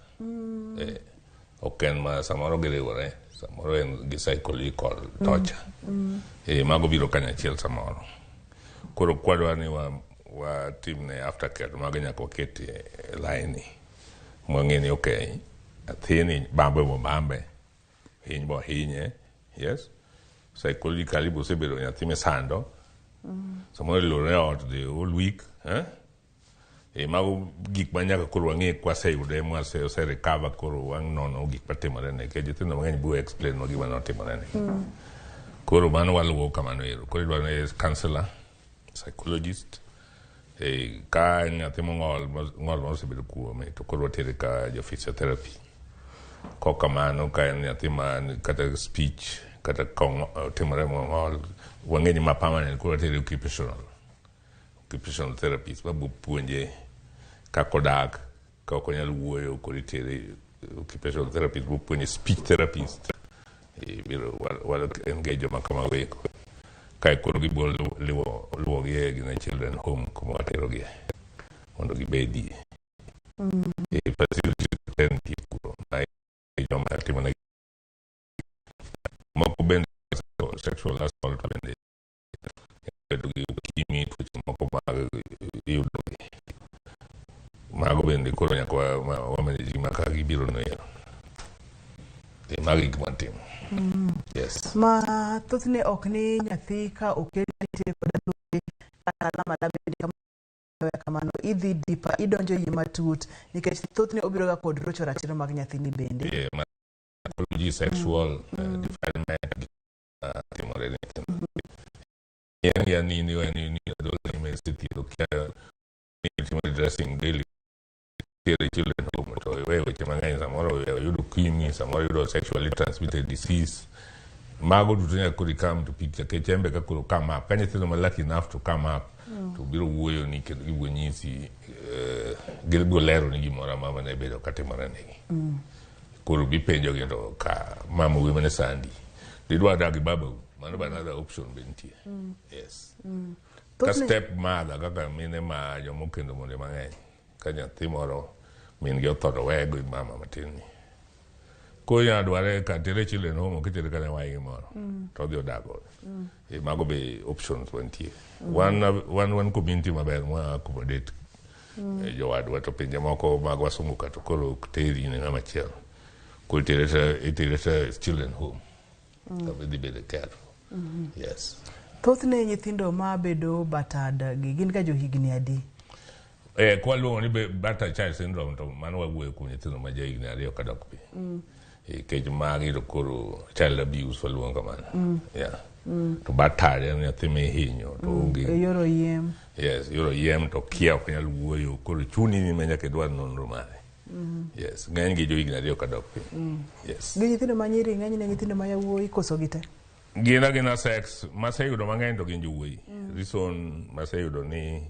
Oken ma samoro giriwore, samoro en gi psychological torture. Mago biro kanyachiel samoro. Koro kwadwa ni wa timne aftercare mago nyaka waketi laini. Mwang'e ni okay, athini bambe mo bambe, hiny bo hinye. Yes, psychologically bosebedo nyathi mesando. Samoro lore ot the whole week, mago gik manyaka koro wang'e kwaseyude mwase ose recover koro wang' nono gik matimore ne ke nyithindo mang'eny biro explain no gima notimore ne. Koro mano waluwo kamano ero. Koro idwaro ne counselor, psychologist. Ka nyathi mong'ol mosebedo kuome to koro watere ka jo physiotherapy. Kokamano ka en nyathi man kata speech kata timore mong'ol wang'eni ma permanent koro watere occupational therapist mabu puonje kako dak ka ok onyal wuoyo koro itere occupational therapist bu puonje speech therapist biro wal engage ma kama weko kai koro gibol luwo gi gina children home kuma watero gi mondo gibedi facility therapy kuro moko bende sexual assault bende kimi tuoche moko mag yudo mago bende koro nyaka wameneji maka gibiro noero magi gima timo. Yes. Ma thothne ok ni nyathi ka okel nitie kod adhoge kata alama bende kamano idhi dipa idonjo yie matut nikech thothne obiro ga kod rocho ratiro mag nyathini bende. Apology, sexual defilement, timore ne. Yani ni adolescent lo kya ni timore dressing daily children home to weche mang'eny samoro yudo ukimwi, samoro yudo sexually transmitted disease. Mago duto nyaka koro come to picture ke chembe ka koro come up. Ka nyithindo ma lucky enough to come up to biro wuoyo ni kendo gibo nyisi gilbo lero ni gimoro mama ne bedo katimore negi. Koro bipenjo gi to ka mama wi mane sandi. Didwa dagi baba mano ba another option bentie. Yes. Ka step mother kaka mine ma jomo kendo monde mang'eny. Ka nyathi moro min gi othodo wego gi mama matin ni. Ko ya dware ka tere children home kitere kana wai gimoro. To dio dago. E mago be options bentie. One community maber ma accommodate jowadwa to pinje moko mag wasumuka to koro teri ni ngama chielo. Ko tere children home. To be the careful. Yes. Thothne nyithindo ma bedo batad gi gin ga jo higni adi? Kwa luongo ni Bartter child syndrome to mano wawuoyo kuom nyithindo ma ja higni 2 kadok piny. Kech magi to koro child abuse waluongo kamano. Yeah. To Bartter en nyathi mihinyo to onge. Yoro yiem. Yes, yoro yiem to kia ok nyal wuoyo koro chuni ni ma nyaka idwar nonro mare. Yes, ng'eny gi jo higni 2 kadok piny. Yes. Gi nyithindo ma nyiri ng'eny ne nyithindo ma yawuoyi koso gite? Gina sex maseyudo mang'eny to gin jowuoyi. Reason maseyudo ni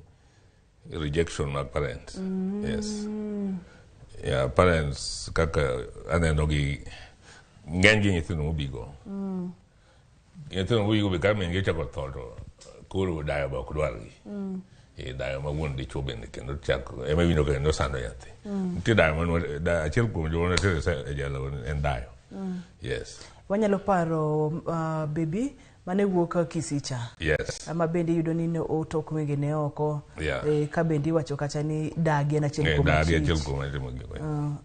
rejection mag parents. Yes. Yeah, parents kaka aneno gi ng'eny gi nyithindo mobigo. Nyithindo mobigo be ka min gi chako tho to koro dayo ba ok dwargi. Dayo ma wuon dichuo bende kendo chako ema winjo kendo sando nyathi. Nitie dayo ma achiel kuom jowuoyi tere e jalo en dayo. Yes. Wanyalo paro baby mane wuok Kisicha. Yes. Ama bende yudo ni otok wengene oko. Yeah. Ka bende wacho kacha ni dagi en achiel kuom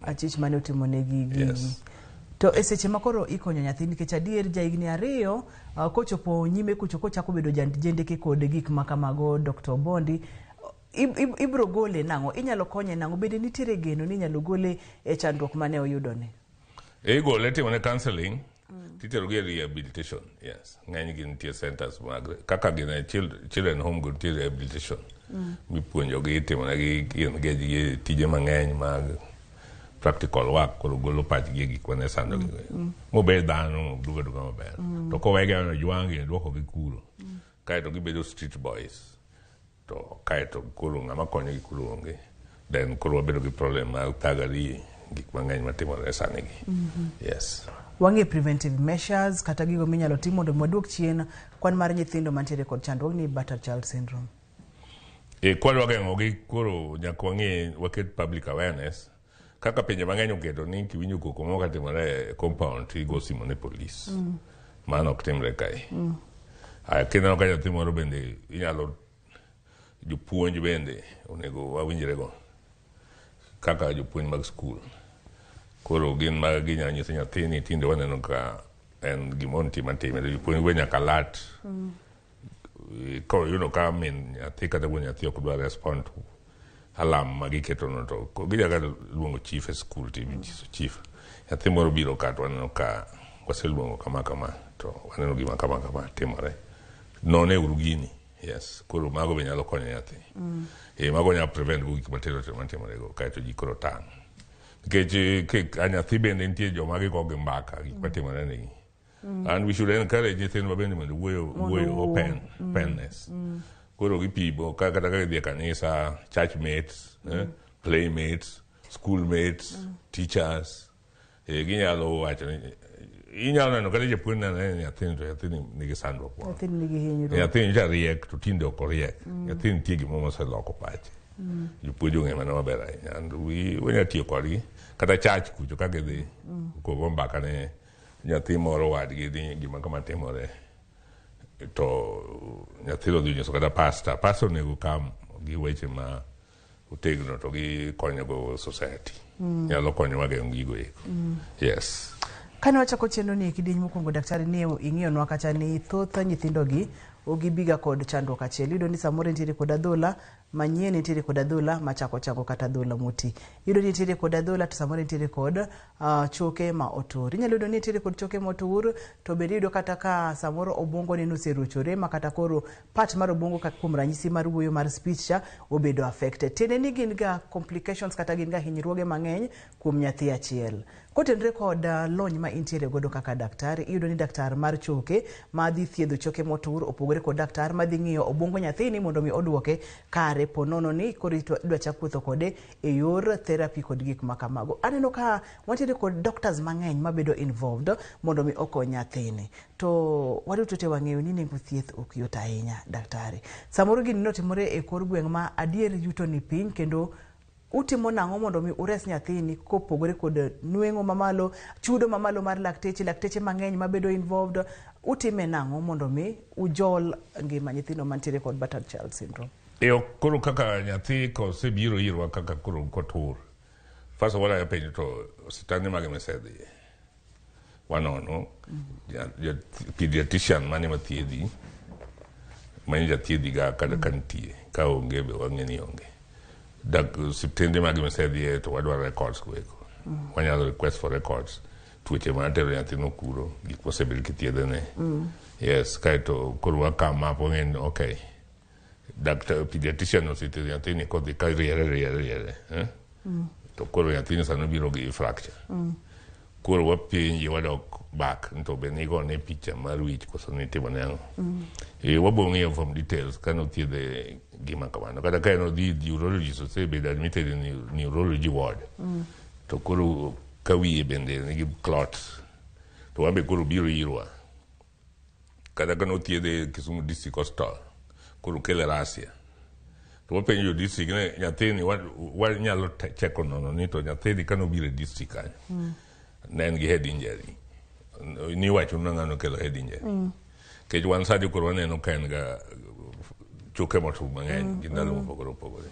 achich mane otimo negi. Yes. To eseche makoro ikonyo nyathi nikech adier ja higni 2 kochopo nyime kucho chako bedo jendeke kod gik makamago Dr. Bondi ibro gole nango inyalo konye nango bende nitiere geno ni inyalo gole e chandruok mane oyudo ne. Gole timo ne counseling. Titero gi rehabilitation. Yes. Ng'eny gi nitie centers mag kaka gine children home go nitie rehabilitation. Mipuonjo gi timo ne gi tije mang'eny mag practical work koro golo pach gi gik mane sando gi. Mobe dhano duga maber. To kowege ano jwangi duoko gi kuro. Kaeto gibedo street boys. To kaeto koro ng'ama konyo gi kuro onge. Then koro wabedo gi problem mag thagari gik mang'eny matimore sani gi. Yes. Wange preventive measures kata gigo minyalo timo mondo mwaduok chien kwan mar nyithindo mantiere kod chandruok ni Bartter child syndrome. Kwan wageng'o gi koro nyaka wang'e waket public awareness kaka pinje mang'eny oketo ni kiwinjo koko moko katimore compound igo simo ne police. Mano ok timre kae. Kendo ka nyathi moro bende inyalo jopuonj bende onego wawinjre go kaka jopuonj mag skul. Koro gin mag ginya nyisi nyathi ni tinde waneno ka en gimon time jopuonj we nyaka lat. Koro yudo ka min nyathi kata wuon nyathi ok dwa respond to alarm magiketo no to gijaga luongo chief e skul chief nyathi moro biro ka to waneno ka waseluongo kama to waneno gima kama timore none uru gini. Yes. Koro mago be nyalo konyo nyathi. Mago nyalo prevent gik matero timore go kaeto ji koro tang'. Nikech nyathi bende nitie joma gigo gi mbaka gik matimore negi. And we should encourage nyithindo mabende mondo wuoyo openness. Koro gipimo kata ka gidhi e kanisa, church mates, playmates, school mates, teachers. Ginyalo wacho inyalo neno kata japuonj neno nyathini nigi sandruok moro. Nyathini cha riek to tinde ok oriek. Nyathini nitie gimoro moseloko pache. Jopuonj ong'e mano maber ahinya. And wanyalo tiyo kodgi kata church kucho ka gidhi kogo mbaka ne nyathi moro wadgi dhi gima kama timore to nyathi odhi nyiso kata pastor onego kam gi weche ma otegno to gi konyogo society. Nyalo konyo wageng'o gigo eko. Yes. Kane wachako chenro ni kidieny mokwongo daktari ni ing'iyo nwa kacha ni thoth nyithindo gi ogibiga kod chandruok achiel. Yudo ni samoro nitiere kod adhola manyien, nitiere kod adhola machako chango kata adhola moti. Yudo ni nitiere kod adhola to samoro nitiere kod choke ma otur. Inyalo yudo ni nitiere kod choke ma otur to bende yudo kata ka samoro obongo ni oseruchore ma kata koro part mar obongo ka kuom ranyisi mar wuoyo mar speech cha obedo affected. Tiende ni gin ga complications kata gin ga hinyruoge mang'eny kuom nyathi achiel. Kotenre kod lony ma intiere godo kaka daktari, iyudo ni daktar mar choke ma dhi thiedho choke motur opogore kod daktar ma dhi ng'iyo obongo nyathini mondo mi oduoke kare ponono ni koro idwa chak wuotho kode e yor therapy kod gik makamago. Aneno ka wantiere kod doctors mang'eny mabedo involved mondo mi okony nyathini. To waduto te wang'eyo ni nengo thieth ok yot ahinya daktari. Samoro gini notimore e kor gweng' ma adier yuto ni piny kendo utimo nang'o mondo mi ures nyathini kopogore kod nueng'o mamalo, chudo mamalo mar lakteche mang'eny mabedo involved, utime nang'o mondo mi ujol ngima nyithino mantiere kod battered child syndrome? Koro kaka nyathi kosebiro irwa kaka koro kotur. First of all, I penjo to sitani mage mesedhi. Wanono, pediatrician mani mathiedhi, mani jathiedhi ga kada kantie, ka onge be wang'eni onge. Sitende magi mesedhi to wadwaro records kweko. Wanyalo request for records. Tuoche manatero nyathino kuro, gik mosebed kithiedhene. Yes, kaito koro wakama po ng'en, okay. Pediatrician osithiedho nyathini kodhi ka riere. To koro nyathini sano biro gi fracture. Koro wapenji wadok back nto be nigo ne picha mar wich koso nitimo nango. Wabong'eyo from details kano thiedhe gima kamano. Kata ka eno dhi neurologist osebedo admitted in neurology ward. To koro ka wiye bende nigi clots. To wambe koro biro irwa. Kata kano thiedhe Kisumu District Hospital. Koro kele rasia. To wapenjo district ne nyathini wanyalo cheko nono ni to nyathini kano biro district kanyo. Nen gi head injury. Ni wacho ng'ano kelo head injury. Kech wan sadi koro waneno ka en ga choke motur mang'eny gi ndalo mopogore.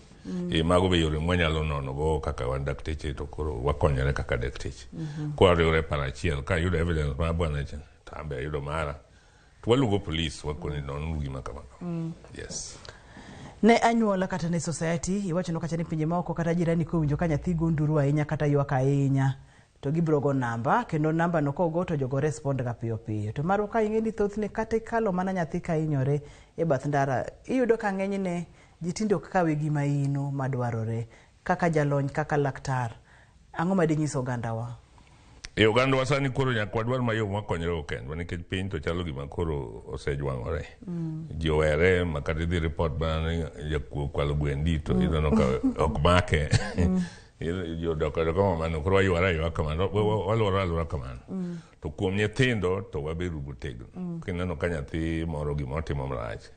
Mago be yore mwanyalo nono go kaka wan dakteche to koro wakonyore kaka dakteche. Kwa riwre parachiel ka yudo evidence ma bwana chen tambe yudo mara. To waluongo police wakoni nono gima kamano. Yes. Ne anyuola kata ne society iwacho no kacha ni pinje maoko kata jirani kowinjo ka nyathi go nduru ahinya kata ywak ahinya. To gibrogo namba kendo namba no kogo to jogo respond ga piyo. To maro ka ing'eni thothne kata kalo mana nyathi ka inyore e bath ndara iyudo ka ng'enyne jitindo kawe gima ino madwarore kaka jalony kaka laktar. Ang'o ma dinyiso ogandawa? Ogandawa sani koro nyaka wadwar mayom wakonyre okendwa nikech piny to chalo gima koro osejwang'ore. Ji owere makata dhi report bana jakuo kwalo gwendi to idono ka ok make. Yo doka mano koro waywara kamano walwora kamano. To kuom nyithindo to wabedo motegno. Kineno ka nyathi moro gima otimo marach.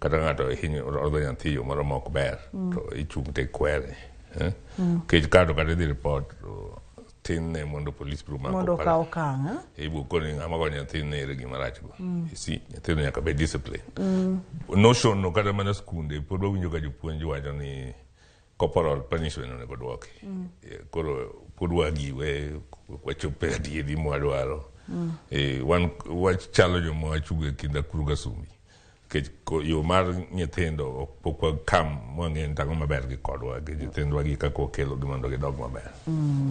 Kata ng'ato odho nyathi yo moro mok ber to ichung' te kwere. Kech kato kata dhi report tin ne mondo police bro mako mondo ka okang'. Ibu koni ng'ama go nyathi nere gima rach go. Si nyathi nyaka be discipline. Notion no kata mana skunde pod wawinjo ka jopuonj wacho ni corporal punishment onego dwoki. Koro pod wagiwe wachope adieri mwadwaro. Wachalo joma wachugo e kinda kuru gasumbi. Yo mar nyithindo pok wakam mwang'en tang'o maber gi kodwa gi nyithindwa gi kaka okelo gi mondo gidog maber.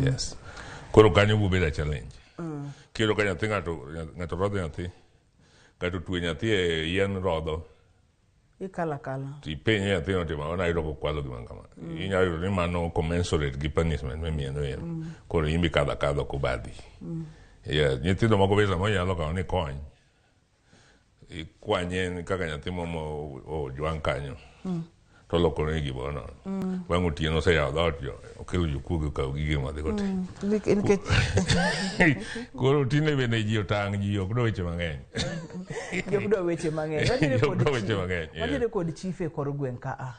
Yes. Koro kanyo bubedo challenge. Kiro ka nyathi ng'ato rodho nyathi kata tuwe nyathi e yien rodho ikala tipenye nyathi no tima ona yudo kokwalo gima kama. Inyalo yudo ni mano commensurate gi punishment mimieno yen. Koro imbi kadho kubadhi. Nyithindo moko be samo nyalo kawo ni kony. Kwanye kaka nyathi momo ojwang' kanyo. To lokore gimo no. Bang' otieno se yawo dhot jo okelo jokuoge kawo gige madhi gote. Koro tinde bende ji otang' ji ok dwa weche mang'eny. Jok dwa weche mang'eny. Watiere kod chief e kor gweng' ka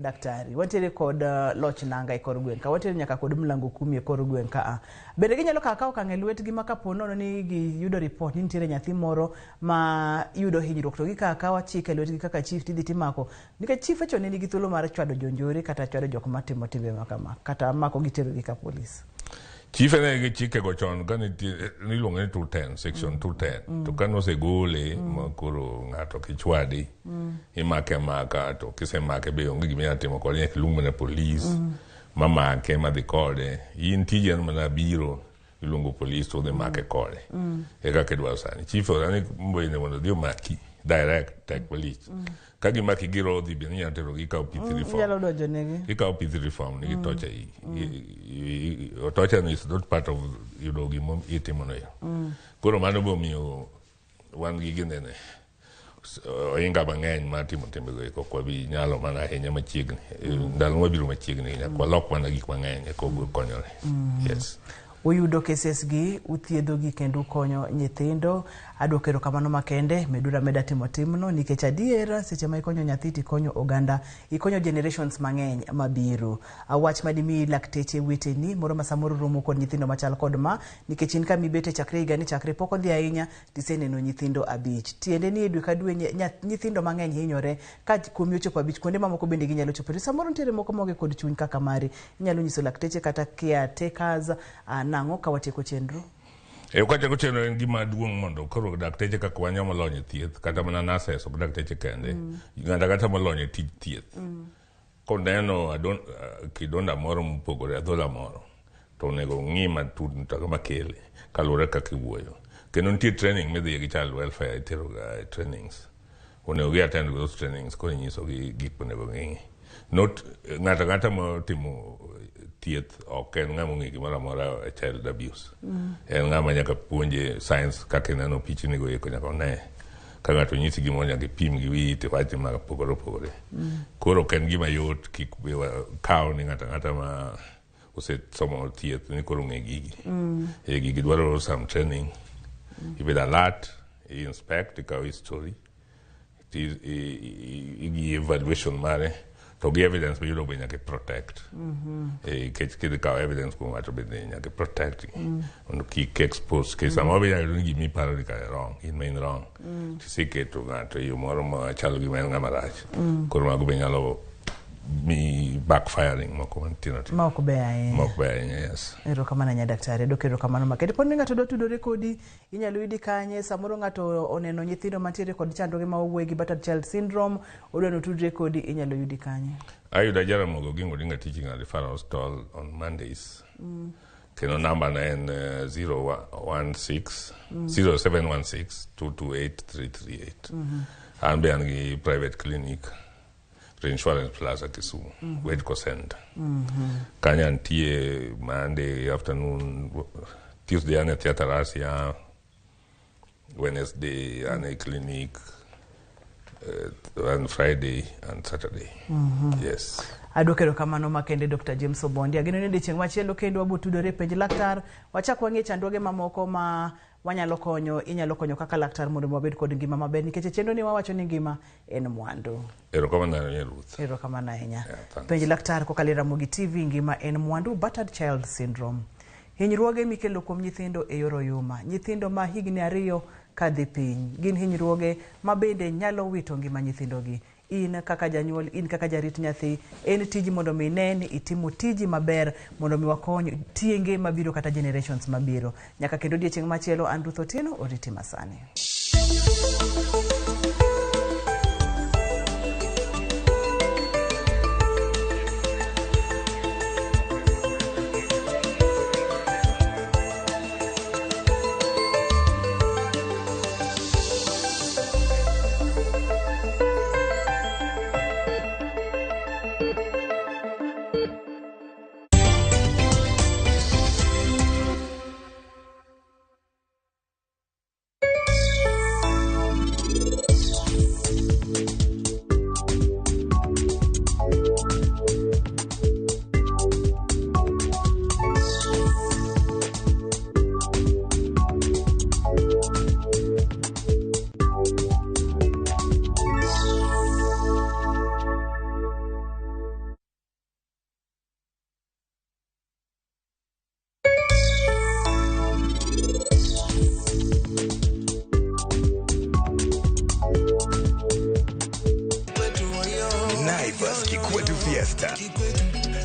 daktari. Watiere kod loch nanga e kor gweng' ka. Watiere nyaka kod mlango kumi e kor gweng' ka. Bende ginyalo kawo okang' e lwetgi ma kapo nono ni giyudo report ni nitiere nyathi moro ma yudo hinyruok to gikawo chik e lwetgi kaka chief tidhi timako. Nikech chief echo nigi thuolo mar chwado jonjore kata chwado jok matimo timbe makama kata mako gitero gi ka police. Chief ene chike go chon kani niluongo ni 210 section 210 to kano se gole makoro ngato kichwadi imake maka to kisemake be onge gimia timo kod nyaka luongo ne police mamake madhi kode in tije mana biro iluongo police to the make kode eka kedwa sani chief orani mboine mondo dio maki direct tech police kagi maki giro dhi bin ya tero gika opith reform yalo dojo negi gika opith reform nigi tocha tocha is not part of gimom itimo no koro mano bo miyo wan gi ginene oinga mang'eny ma timo timbe go eko kwa bi nyalo mana ahinya machiegni ndalo mabiro machiegni kwa lok mana gik mang'eny eko konyore yes uyudo cases gi uthiedho gi kendo konyo nyithindo adwokero kamano makende medura meda timo timno nikech adiera seche ma ikonyo nyathiti konyo oganda ikonyo generations mang'eny mabiro awach madimi lakteche weteni moro masamoro romo kod nyithindo machal kod ma nikech in kama ibete chakre higa ni chakre pok odhi ahinya tiseneno nyithindo abich tiende ni dwe ka dwe nyithindo mang'eny hinyore ka kuomi ochopo abich kuonde mamoko bende ginyalo chopo samoro nitiere moko moge kod chuny kaka mari inyalo nyiso lakteche kata caretakers nang'o ka watieko chenro Kwachako chenro en gima duong' mondo koro dakteche kaka wanyo molony e thieth kata mana nurses ok dakteche kende ng'ata kata molony e tij thieth koneno kidonda moro mopogore adhola moro to onego ng'i matut makele kaluwore kaka iwuoyo kendo nitie training midhiye gi child welfare itero trainings onego gi attend those trainings koro inyisogi gik onego ng'i not ng'ata motimo thieth ok en ng'ama ong'e gimoro amora child abuse en ng'ama nyaka puonje science kaka ineno pichni go eko nyaka one ka ng'ato nyisi gimoro nyaka pim gi wiyi tiwache mapogore opogore koro ok en gima yot kik kaw ni ng'ata ma osesomo thieth ni koro ong'e gigi gigi dwaro some training ibed alert inspect ikaw history igi evaluation mare to gi evidence biyudo be nyaka protect kidhi kawo evidence kuom ng'ato bende nyaka protect mondo kik expose ke samoro be nyalo ni gimi paro ni kare wrong in main wrong tisiketo ng'ato e yo moro machalo gima en ng'ama rach koro mago be nyalo mi backfiring moko mantino ma ok be ahinya yes erokamano nya daktari dok erokamano makende poni ng'ato dwa tudore kodi inyalo yudi kanye samoro ng'ato oneno nyithindo mantiere kod chandruoge ma owuoye gi battered child syndrome odwa no tudre kodi inyalo yudi kanye ayuda Jaramogi Oginga Odinga Teaching and Referral Hospital on Mondays kendo namba na en 0716 228 338 an be an gi private clinic Insurance Plaza Kisumu, Weche Center. Kanya ntie Monday afternoon, Tuesday ane theater Asia, Wednesday ane clinic, and Friday and Saturday. Yes. Adwokero kamano makende Dr. James Obondi ageno ni chieng' machielo kendo wabutudore penj laktar wachak wang'e chandruoge mamoko ma wanyalo konyo inyalo konyo kaka laktar mondo wabed kod ngima maber nikech chenro ni wawacho ni ngima en mwandu. Erokamano ahinya. Penj laktar kokalo Ramogi TV ngima en mwandu battered child syndrome. Hinyruoge mikelo kuom nyithindo e yor oyuma. Nyithindo ma higni 2 kadhi piny gin hinyruoge ma bende nyalo wito ngima nyithindo gi. In kaka janyuol, in kaka jarit nyathi, en tiji mondo mi neni itimo tiji maber mondo mi wakony tienge mabiro kata generations mabiro. Nyaka kendo odiechieng' machielo an Ruth Otieno oriti masani.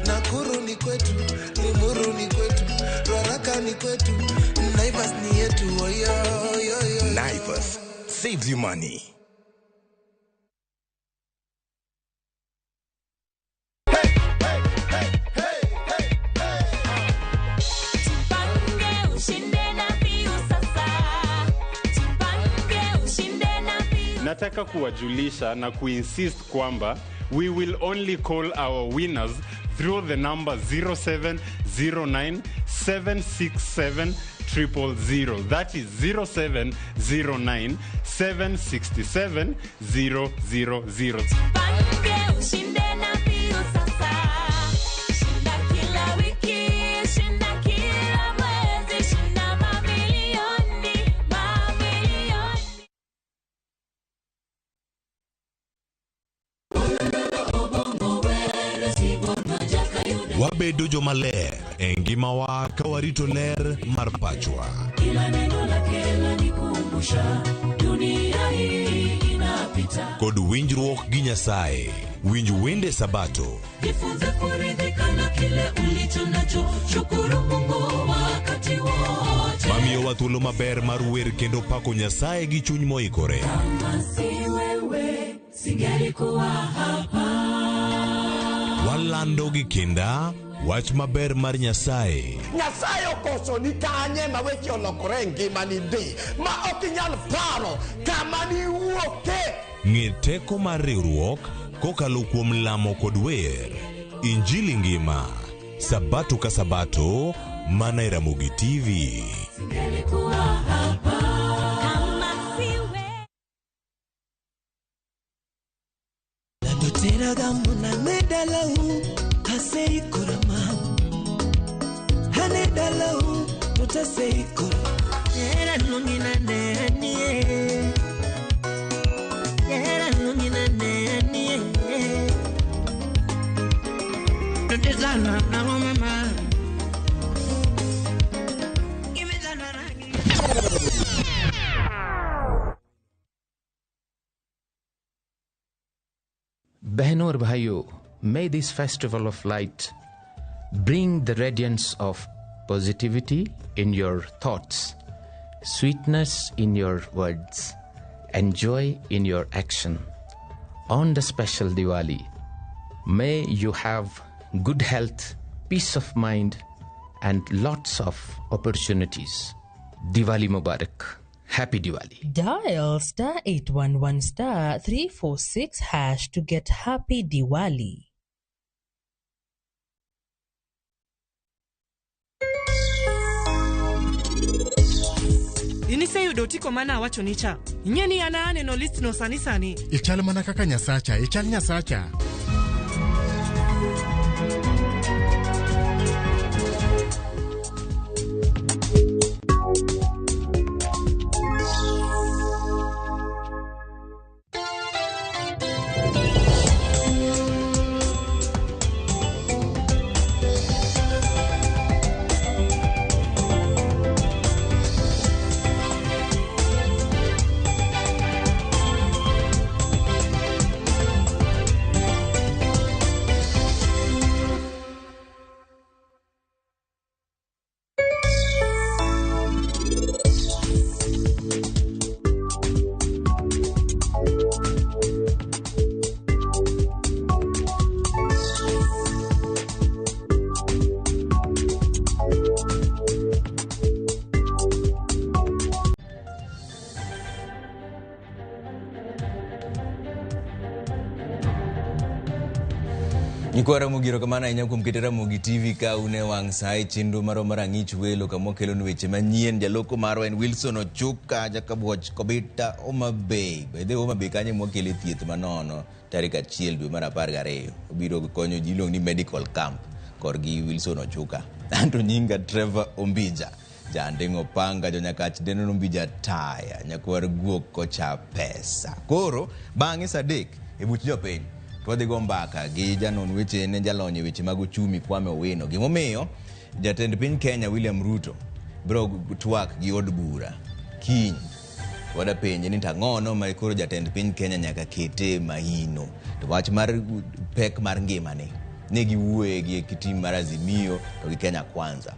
Nakuru ni kwetu, Limuru ni kwetu, Rwara saves you money. Nataka kuwajulisha na kuinsist kwamba we will only call our winners through the number 0709 767 000. That is 0709 767 000. Wabedo jomaler engima wa kawarito ler mar pachwa. Kila neno lake lanikumbusha dunia hii inapita. Kod winjruok gi Nyasaye. Winj wende Sabato. Jifunze kuridhika na kile ulicho nacho. Shukuru Mungu wakati wote. Mamiyo wa thuolo maber mar wer kendo pako Nyasaye gi chuny moikore. Kama si wewe singelikuwa hapa. Walando gi kinda wach maber mar Nyasaye. Nyasaye okoso ni kanye ma weche olokore ngima ni di ma ok inyal paro kama ni wuoke. Ng'e teko mar riwruok kokalo kuom lamo kod wer. Injili ngima Sabato ka Sabato mana e Ramogi TV. Singelikuwa hapa. Kama siwe Tera gamuna medalau hasei kurama hane dalau mutasei kur era nungina nenie era nungina nenie ndezana na mama imezana rangi. Behno aur bhaiyo, may this festival of light bring the radiance of positivity in your thoughts, sweetness in your words, and joy in your action. On the special Diwali, may you have good health, peace of mind, and lots of opportunities. Diwali Mubarak. Happy Diwali. Dial *811 346# to get Happy Diwali. Inise yudo tiko mana wacho nicha. Nyeni anaane no list no sani. Ichal mana kaka Nyasacha, ichal Nyasacha. Nikwara mugiro kamana inya kumkete Ramogi TV ka une wang sai chindu maro marangich welo kamo kelo weche manyien jaloko maro en Wilson Ochuka jakabuoch kobita Oma Bay bede Oma Bay kanye mokele thieth manono tarika 1 dwe mar 12 obiro konyo jilong ni medical camp korgi Wilson Ochuka anto nyinga Trevor Ombija jandengo panga jonyakach deno Ombija taya nyakwar guok kocha pesa koro bangi sadek ebuch jopiny Pwede gombaka gi janon weche ne jalonye weche mag uchumi Kwame Owino. Gimomiyo jatend piny Kenya William Ruto bro twak gi od bura kiny wada penje ni tang'ono ma koro jatend piny Kenya nyaka kete mahino to wach mar pek mar ngimane ne giwuoye gi kitim mar Azimio to gi Kenya Kwanza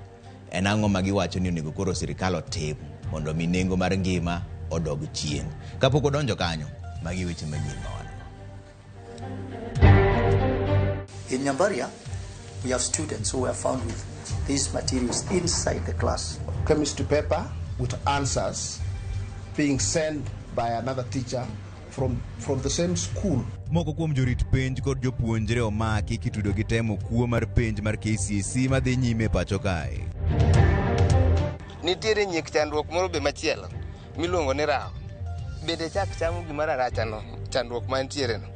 en ang'o ma giwacho ni onego koro sirikal otim mondo mi nengo mar ngima odog chien. Kapok odonjo kanyo, magi weche manyien mawan. In Nyambaria, we have students who were found with these materials inside the class. Chemistry paper with answers being sent by another teacher from the same school. Moko kuom jorit penj kod jopuonjre omaki kitudo gi temo kuo mar penj mar KCSE madhi nyime pacho kae. Nitiere nyik chandruok moro be machielo miluongo ni rao. Bende chak chamo gimara rachano chandruok mantiere no.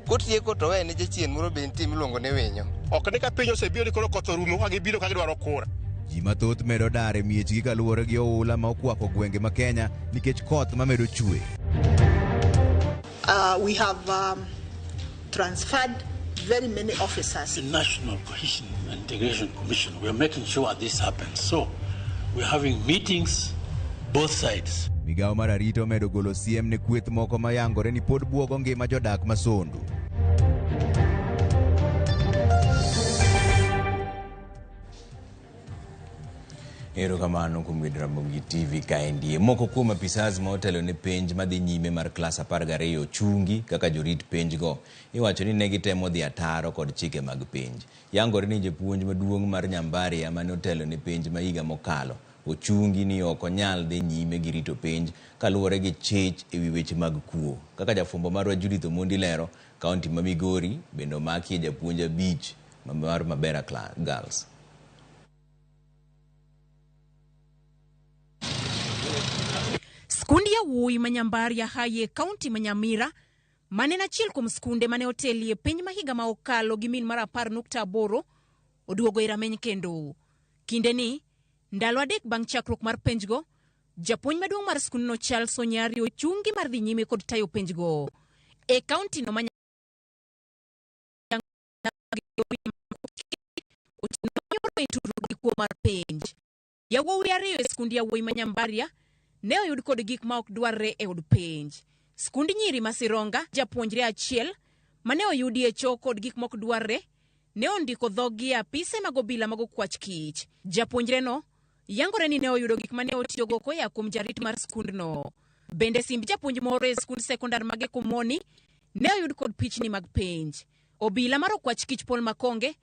Kotieko to we ne jachien moro be nitie miluongo ni winyo. Ok ni ka piny osebiro ni koro koth orumo ka gibiro ka gidwaro kura. Ji mathoth medo dar e miechgi kaluwore gi oula ma okwako gwenge ma Kenya nikech koth mamedo chue. We have transferred very many officers. The National Cohesion and Integration Commission, we are making sure this happens. So we're having meetings both sides. Migao mar arito medo golo siem ne kweth moko mayangore ni pod buogo ngima jodak masondu. Ero kamano kuom Ramogi TV kaendi. Moko kuom apisas ma otelo ne penj madhi nyime mar klas 12 chungi kaka jorit penj go. Iwacho ni ne gitemo dhi ataro kod chike mag penj. Yangore ni japuonj maduong' mar Nyambaria mane otelo ne penj ma higa mokalo ochungi ni ok onyal dhi nyime gi rito penj kaluwore gi chich ewi weche mag kuo. Kaka jafumbo marwa Judith Omondi lero, kaunti ma Migori bende omaki japuonj abich mar Mabera Girls. Skundi ya wuoyi ma Nyambaria haye kaunti ma Nyamira mane na chiel kuom skunde mane otelie piny ma higa ma okalo gi min mar 10.8 oduogo irameny kendo. Kinde ni ndalo adek bang' chakruok mar penjgo, japuonj maduong' mar skundno Charles Onyari ochungi mar dhi nyime kod tayo penjgo. E kaunti no mar penj. Yawuoyi ariyo e skundi ya wuoyi ma Nyambaria ne oyud kod gik ma ok dwarre e od penj. Skundi nyiri ma Sironga, japuonjre achiel mane oyudi e choo kod gik mok dwarre ne ondiko dhogi apise mag obila mag okwach kich. Japuonjre no yangore ni ne oyudo gik mane otiyogo koya kuom jarit mar skundno. Bende simb japuonj moro e skund sekondar mag Komoni ne oyud kod pichni mag penj. Obila mar okwach kich Paul Makonge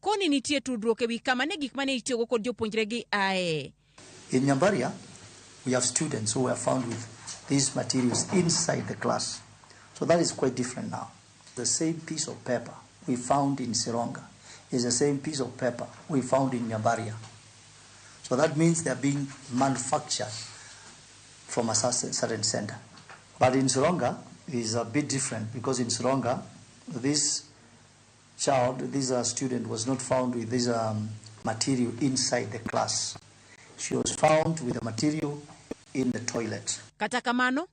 koni nitie tudruok ewi kama ne gik mane itiyogo kod jopuonjre gi ae. In Nyambaria, we have students who were found with these materials inside the class. So that is quite different now. The same piece of paper we found in Sironga is the same piece of paper we found in Nyambaria. So that means they're being manufactured from a certain center. But in Sironga is a bit different because in Sironga, this student was not found with this material inside the class. She was found with the material in the toilet. Kata kamano,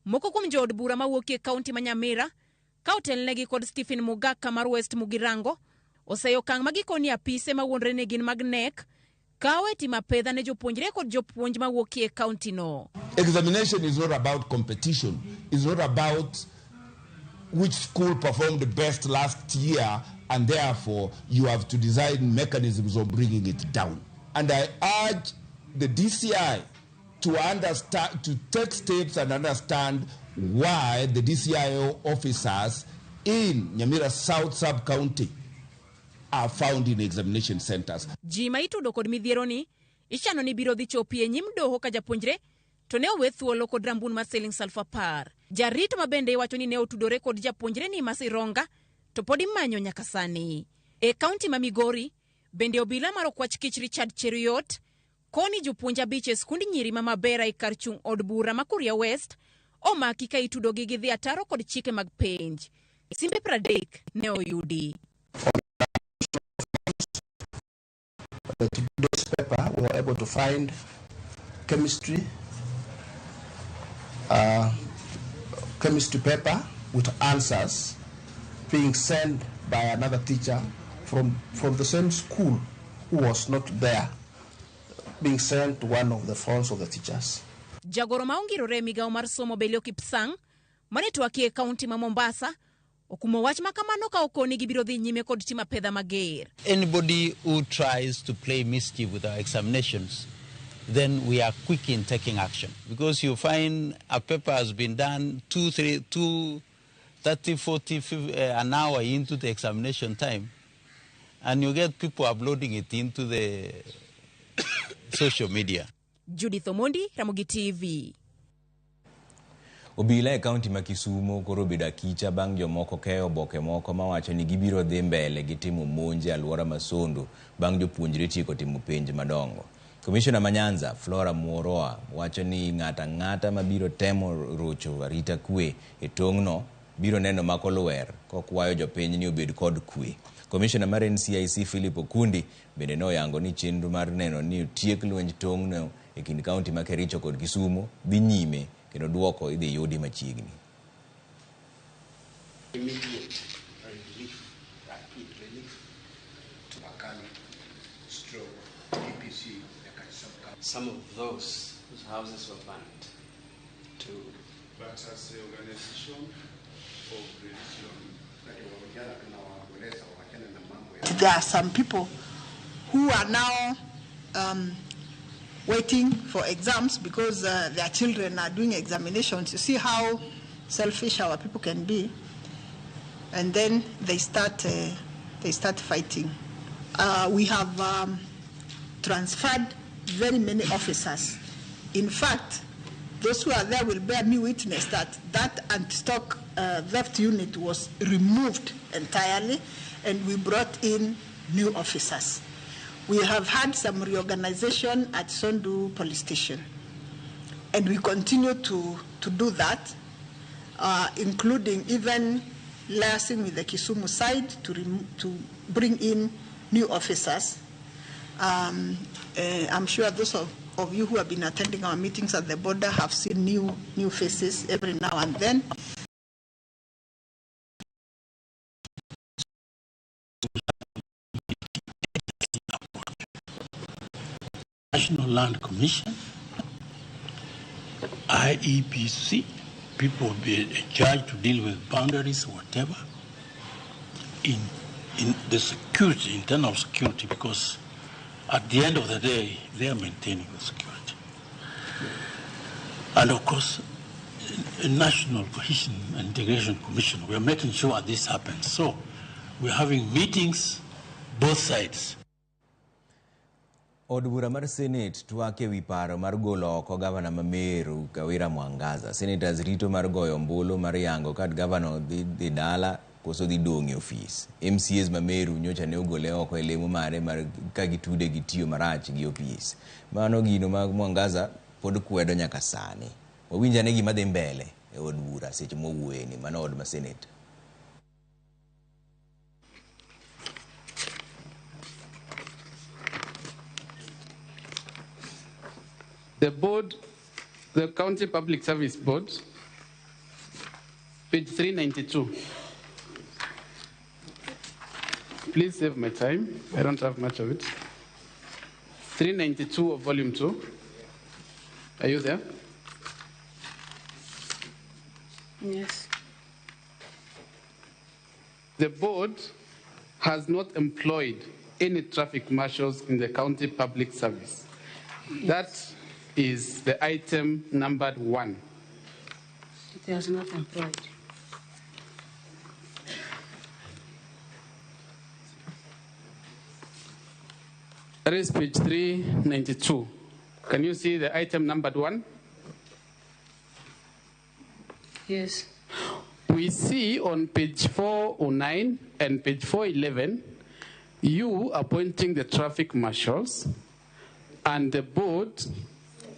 moko kuom jood bura mawuok e kaunti ma Nyamira, ka otelnegi kod Stephen Mugaka mar West Mugirango, oseyo okang' magikoni apise mawuondre ne gin mag NEC, kawe tima pedha ne jopuonjre kod jopuonj mawuok e kaunti no. Examination is not about competition. It's not about which school performed the best last year, and therefore you have to design mechanisms of bringing it down. And I urge the DCI to understand, to take steps and understand why the DCIO officers in Nyamira South Sub-County are found in examination centers. Jima itudo kod midhiero ni, ichano ni biro dhi chopi e nyim doho ka japuonjre, to ne owe thuolo kod rambun mar siling salfa par. Jarito mabende iwacho ni ne otudore kod japuonjre ni Masironga, to pod imanyo nyaka sani. E kaunti ma Migori, bende obila mar okwach kich Richard Cheriot, koni jopuonj abich e skundi nyiri ma Mabera e kar chung' od bura ma Kuria West, omaki ka itudo gi dhi ataro kod chike mag penj. Simbe 30 ne oyudi. Today's paper, we were able to find chemistry paper with answers being sent by another teacher from the same school who was not there, being sent to one of the phones of the teachers. Jagoro maongirore migao mar somo Belio Kipsang, mane twaki e kaunti ma Mombasa, okumo wach makamano ka okoni gibiro dhi nyime kod tima pedha mager. Anybody who tries to play mischief with our examinations then we are quick in taking action. Because you find a paper has been done 30, 40, 50, an hour into the examination time, and you get people uploading it into the social media. Judith Omondi, Ramogi TV. Obila e kaunti ma Kisumu koro beda kicha bang' jomoko keyo boke moko mawacho ni gibiro dhi mbele gi timo monje alwora Masondo bang' jopuonjre tieko timo penj madongo. Commissioner Manyanza Flora Muoroa wacho ni ng'ata mabiro temo rocho arita kwe e tong'no biro neno mako lwer kokwayo jopiny ni obed kod kwe. Commissioner mar NCIC Philip Okundi bende noyango ni chenro mar neno ni tiek lwenj tong'no e kind kaunti ma Kericho kod Kisumu dhi nyime kendo duoko idhi yudi machiegni. Immediate relief, rapid relief to Akani, stroke, DPC, some of those whose houses were burned to. But as the organization of religion, there are some people who are now waiting for exams because their children are doing examinations. You see how selfish our people can be, and then they start fighting. We have transferred very many officers. In fact, those who are there will bear me witness that anti-stock theft unit was removed entirely, and we brought in new officers. We have had some reorganization at Sondu Police Station, and we continue to do that, including even liaising with the Kisumu side to bring in new officers. I'm sure those of you who have been attending our meetings at the border have seen new faces every now and then. National Land Commission, IEPC, people will be charged to deal with boundaries or whatever in the security, internal security, because at the end of the day, they are maintaining the security. And of course, a National Cohesion and Integration Commission, we are making sure this happens. So we're having meetings, both sides. Od bura mar Senate twake wi paro mar golo oko gavana ma Meru Kawira Mwangaza. Senators rito mar goyo ombulu mar yango kad gavana dhi dala koso dhi dong' e ofis. MCAs ma Meru nyocha ne ogole oko e lemo mare mar ka gitude gi tiyo marach gi ofis. Mano gino mag Mwangaza pod kwedo nyaka sani. Owinja ne gima dhi mbele e od bura seche mowuoye ni mano od ma Senate. The board, the County Public Service Board, page 392. Please save my time. I don't have much of it. 392 of volume 2. Are you there? Yes. The board has not employed any traffic marshals in the county public service. Yes. That is the item numbered 1. It has not employed. That is page 392. Can you see the item numbered 1? Yes. We see on page 409 and page 411, you appointing the traffic marshals and the board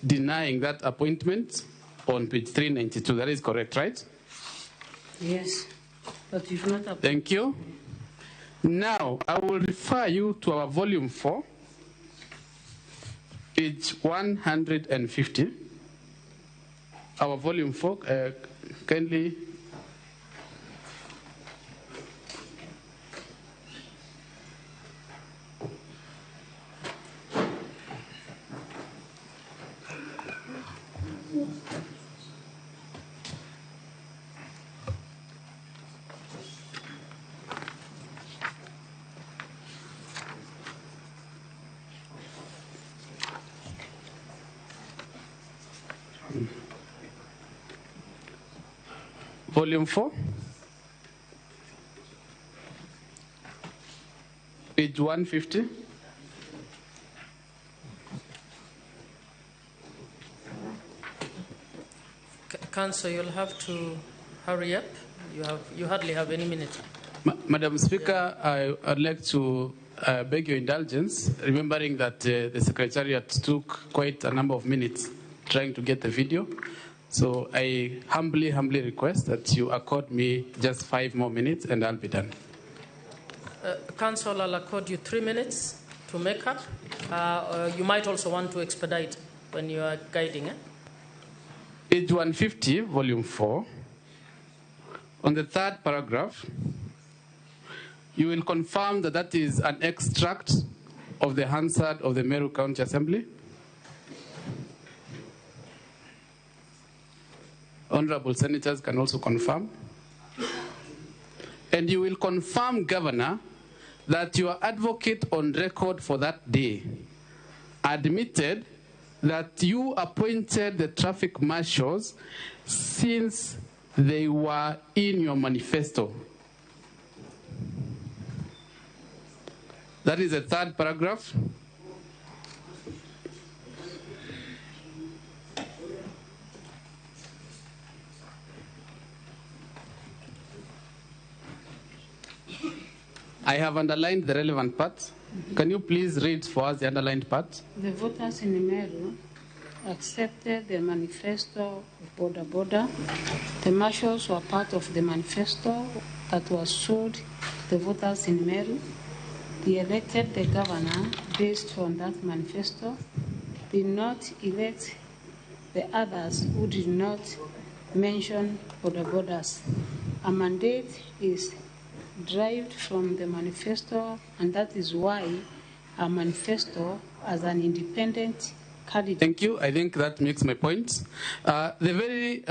denying that appointment on page 392. That is correct, right? Yes. But you've not appointed. Thank you. Now, I will refer you to our volume 4, page 150. Our volume 4, kindly. volume 4, page 150. Council, you'll have to hurry up. You hardly have any minutes. Madam Speaker, I'd like to beg your indulgence, remembering that the Secretariat took quite a number of minutes trying to get the video. So I humbly request that you accord me just 5 more minutes and I'll be done. Council, I'll accord you 3 minutes to make up. You might also want to expedite when you are guiding. Page 150, volume 4. On the 3rd paragraph, you will confirm that that is an extract of the Hansard of the Meru County Assembly. Honorable senators can also confirm. And you will confirm, Governor, that your advocate on record for that day admitted that you appointed the traffic marshals since they were in your manifesto. That is the 3rd paragraph. I have underlined the relevant parts. Can you please read for us the underlined parts? The voters in Meru accepted the manifesto of Border Border. The marshals were part of the manifesto that was sold to the voters in Meru. They elected the governor based on that manifesto. Did not elect the others who did not mention border borders. A mandate is derived from the manifesto, and that is why a manifesto as an independent candidate. Thank you. I think that makes my point. The very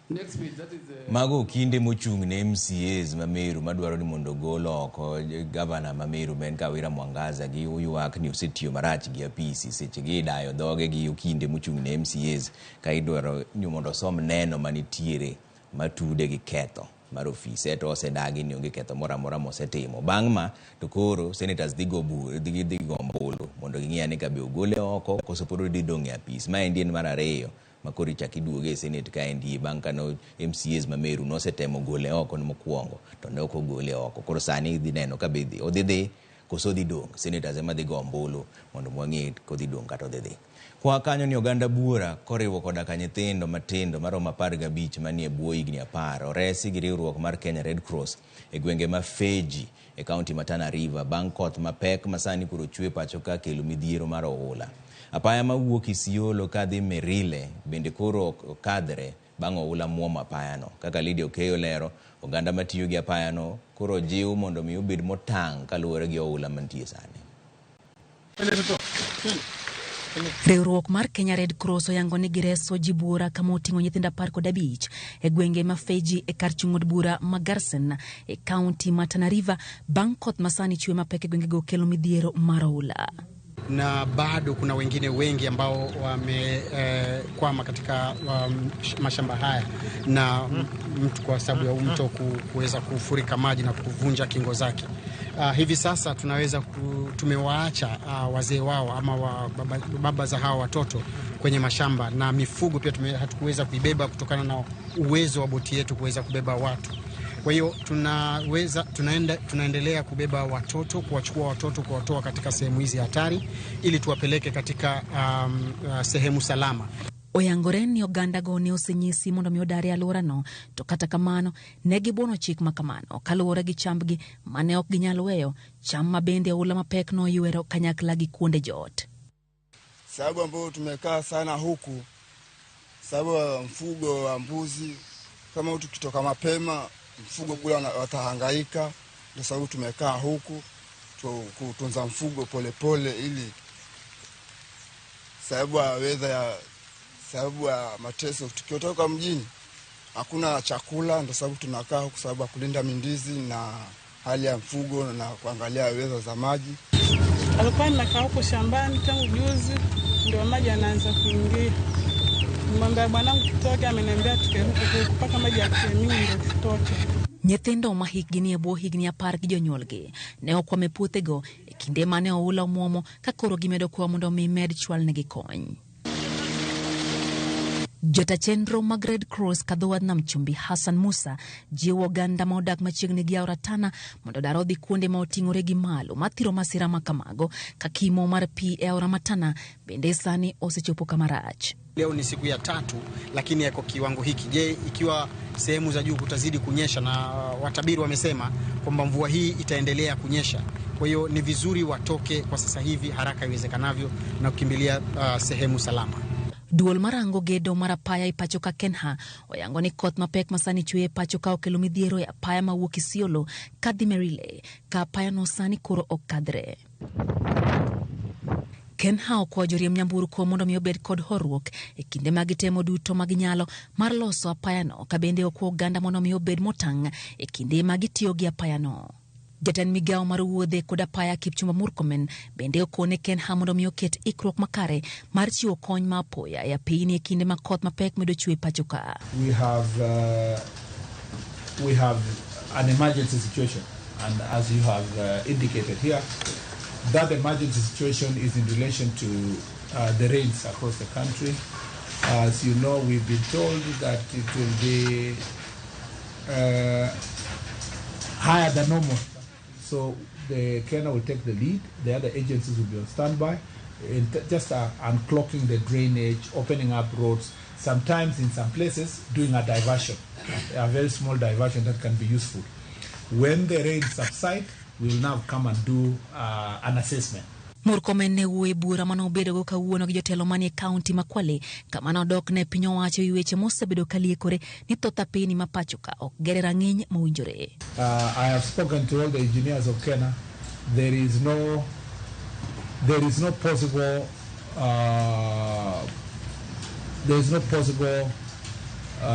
next page, that is Mago kinde mochung ne MCAs Mameru madwaro ni mondo golo oko governor Mameru Ben Kawira Mwangaza gi uyuak ni osetio marach gi apisi seche gi dayo doge gi kinde mochung ne MCAs ka idwaro ni mondo som neno manitiere matude gi ketho mar ofise to osedagi ni onge ketho mora mora mosetimo bang' ma to koro senators digo mbolo mondo ging'e ni ka be ogole oko koso pod didong' e apis ma endi en mar ariyo makori chaki duoge e senate ka endi bang' kano MCAs Mameru nosetemo gole oko ni mokwongo to ne ok ogole oko koro sani idhi neno ka be odhi koso dhi dong' senators ema dhi go mbolo mondo mwang'e kodhi dong' kata odhi dhi. Kwa kanyo ni oganda buora koriwo koda ka nyithindo matindo maromo 15 manie bwo higni 10 oresi gi riwruok mar Kenya Red Cross e gwenge ma Feji e kaunti ma Tana River bang' koth mapek masani kuro chwe pacho ka kelo midhiero mar oula. Apaya mawuok Isiolo kadhi Merile bende koro kadre bang' oula muomo apayano. Kaka Lydia Okeyo lero, oganda matiyo gi apayano koro jiw mondo mi obed motang' kaluwore gi oula mantie sani. Riwruok mar Kenya Red Cross oyango ni gireso ji buora kama oting'o nyithindo 15 e gwenge ma Feji e kar chung'od bura ma Garsen e kaunti ma Tana River bang' koth masani chwe mapek e gwenge go kelo midhiero mar oula. Na bado kuna wengine wengi ambao wamekwama katika mashamba haya na mtu kwa sababu ya mto kuweza kufurika maji na kuvunja kingo zake. Hivi sasa tumewaacha wazee wao ama baba za hawa watoto kwenye mashamba na mifugo pia hatukuweza kuibeba kutokana na uwezo wa boti yetu kuweza kubeba watu. Kwa hiyo tunaendelea kubeba watoto, kuwachukua watoto, kuwatoa katika sehemu hizi hatari ili tuwapeleke katika sehemu salama. Oyangore ni oganda go ne osenyisi mondo mi odare alworano to kata kamano ne gibono chik makamano kaluwore gi chambgi mane ok ginyalo weyo cham mabende oula mapek no ywero kanyakla gi kuonde jot. Sababu ambayo tumekaa sana huku sababu mfugo wa mbuzi kama mtu kitoka mapema mfugo kule watahangaika, ndio sababu tumekaa huku kutunza mfugo polepole ili sababu ya weather ya sababu ya mateso. Tukiotoka mjini hakuna chakula, ndio sababu tunakaa huku sababu ya kulinda mindizi na hali ya mfugo na kuangalia weather za maji. Alikuwa nakaa huko shambani tangu juzi ndio maji yanaanza kuingia. Nikamwambia bwanangu tutoke, ameniambia tukeruke kupaka maji ya mimi ndio tutoke. Nyithindo ma hikgi ni ebwo higni 10 gi jonyuolgi ne okwame puothego e kinde mane oula omuomo ka koro gimedo kwa mondo mi med chwalnegi kony. Jota chenro mag Red Cross kadho nam chumbi Hassan Musa jiwo oganda ma odak machiegni gi aora Tana mondo dar odhi kuonde ma oting'ore gi malo mathiro masira ma kamago ka kimo mar pi e aora Tana bende sani osechopo kamarach. Leo ni siku ya 3 lakini yako kiwango hiki. Je, ikiwa sehemu za juu kutazidi kunyesha, na watabiri wamesema kwamba mvua hii itaendelea kunyesha. Kwa hiyo ni vizuri watoke kwa sasa hivi haraka iwezekanavyo na kukimbilia sehemu salama. Duol marango gedo marapaya ipacho ka Kenha oyango ni koth mapek masani chwe pacho ka okelo midhiero ya paya mawuok Isiolo kadhi Merile ka paya no sani koro okadre. Kenha okwayo joriemb nyamburko mondo mi obed kod horuok e kinde magitemo duto maginyalo mar loso apayano, ka bende okwayo oganda mondo mi obed motang' e kinde magitiyo gi apayano. Jatend migao mar wuodhe kod apaya Kipchumba Murkomen bende okone Kenha mondo mi oket ikruok makare mar chiwo kony ma apoya e piny e kinde ma koth mapek medo chwe pacho ka. We have an emergency situation, and as you have indicated here, that emergency situation is in relation to the rains across the country. As you know, we've been told that it will be higher than normal. So the Kenya will take the lead. The other agencies will be on standby, just unclogging the drainage, opening up roads. Sometimes in some places, doing a diversion, a very small diversion that can be useful. When the rain subside, we will now come and do an assessment. Murkomen ne wuoyo e bura mane obedo go kawuono gi jotelo manie kaunti ma Kwale kama ne odok ne piny owacho e weche mosebedo kaliekore ni thoth apeyni ma pacho ka ok gere rang'iny mowinjore. I have spoken to all the engineers of Kenya. There is no possible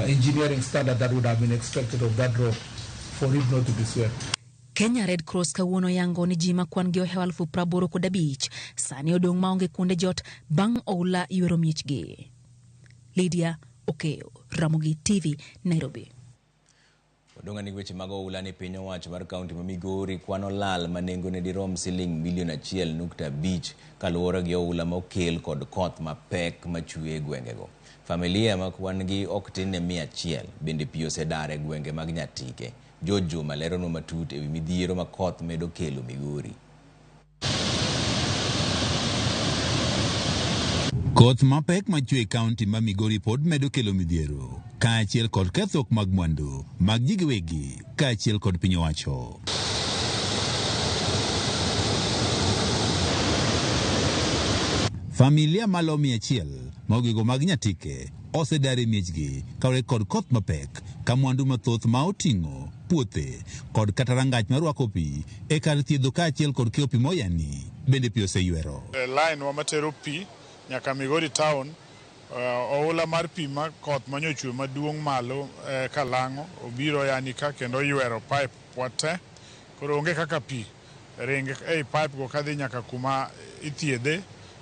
engineering standard that would have been expected of that road for it not to be swept. Kenya Red Cross kawuono yango ni ji makwan gi 85,000 sani odong' maonge kuonde jot bang' oula ywero miechgi. Lydia Okeo, Ramogi TV, Nairobi. Odonga ni weche mag oula ni piny owacho mar kaunti ma Migori kwano lal manengo ne dirom siling milion 1.5 kaluwore gi oula ma okel kod koth mapek machwe e gwengego. Familia ma kwan gi ok tin ne 100 bende pi osedar e gwenge mag Nyatike. Jojo malero no matut ewi midhiero ma koth medo kelo Migori. Koth mapek machwe kaunti ma Migori pod medo kelo midhiero kaachiel kod kethruok mag mwandu mag ji giwegi kaachiel kod piny owacho. Familia malo 100 mogigo mag Nyatike osedare miechgi kaure kod koth mapek ka mwandu mathoth ma oting'o puothe kod kata rangach marwako pi e kar thiedho kaachiel kod keyo pi moyani bende pi oseywero. Line wa matero pi nyaka Migori town, oula mar pi ma koth manyochwe maduong' malo kalang'o obiro yani ka kendo oywero pipe wate, koro onge kaka pi ringe ei pipe go kadhi nyaka kuma ithiedhe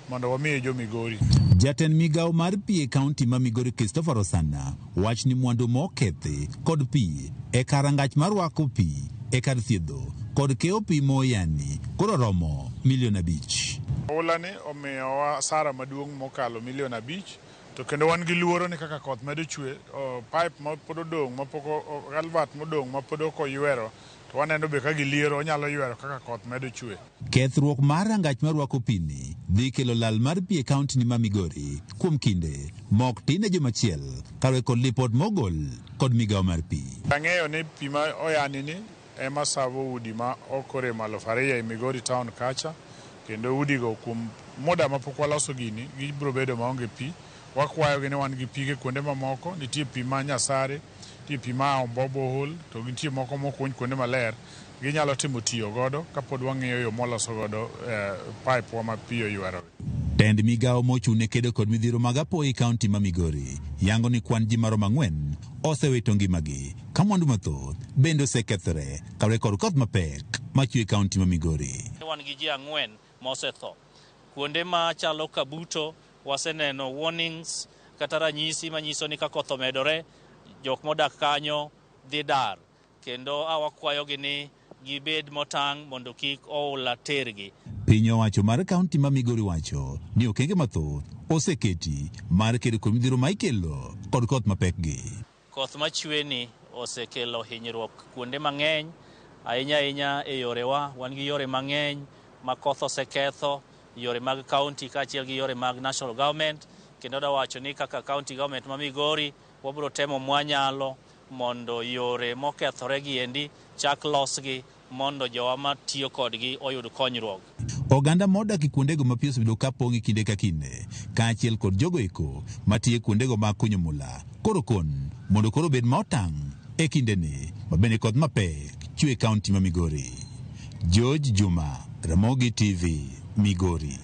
mondo wamiye jo Migori. Jatend migao mar pi e kaunti ma Migori Christopher Osana wach ni mwandu mokethi kod pi e karangach marwako pi e kar thiedho kod keyo pi moyani koro romo milion 5. Oula ni omiyo asara maduong' mokalo milion 5, to kendo wan gi luoro ni kaka koth medo chwe, pipe ma pod odong' mapoko galvat modong' ma pod ok oywero, to waneno be ka giliero onyalo ywero kaka koth medo chwe. Kethruok mar rangach marwako pi ni dhi kelo lal mar pi e kaunti ni ma Migori kuom kinde mok tin e jomachiel kawe kod lipot mogol kod migao mar pi. Ang'eyo ni pi ma oyani ni ema savo udi ma okore malo 2 e Migori town kacha, kendo udigo kuom muda mapok waloso gini gibiro bedo maonge pi. Wakwayo gi ni wan gi pige kuonde mamoko, nitie pi ma Nyasare, nitie pi ma Ombobo hol, to nitie moko mokuny kuonde maler ginyalo timo tiyo godo kapod wang'iyo yo moloso godo pipe wa ma pi oywero. Tend migao mochune kedo kod midhiero mag apoyi kaunti ma Migori yango ni kwan ji maromo 4 osewito ngimagi ka mwandu mathoth bende osekethore kawe kod koth mapek machwe kaunti ma Migori. Wan gi ji 4 mosetho. Kuonde ma chalo Kabuto waseneno warnings kata ranyisi manyiso ni ka koth omedore jok modak kanyo dhi dar, kendo awakwayogi ni gibed motang' mondo kik oula tergi. Piny owacho mar kaunti ma Migori wacho ni okenge mathoth oseketi mar kedo kod midhiero ma ikelo kod koth mapekgi. Koth machweni osekelo hinyruok kuonde mang'eny, ahinya e yorewa. Wan gi yore mang'eny ma koth oseketho, yore mag kaunti kaachiel gi yore mag national government, kendo da wacho ni kaka county government ma Migori wabiro temo mwanyalo mondo yore mokethore gi endi chak losgi mondo jowa matiyo kodgi oyud konyruok. Oganda modak kuondego ma pi osebedo ka pong'e kinde ka kinde, kaachiel kod jogo eko matiyo kuondego mag kunyo mula, koro kon mondo koro bed ma otang' e kindeni ma bende koth mapek chwe kaunti ma Migori. George Juma, Ramogi TV, Migori.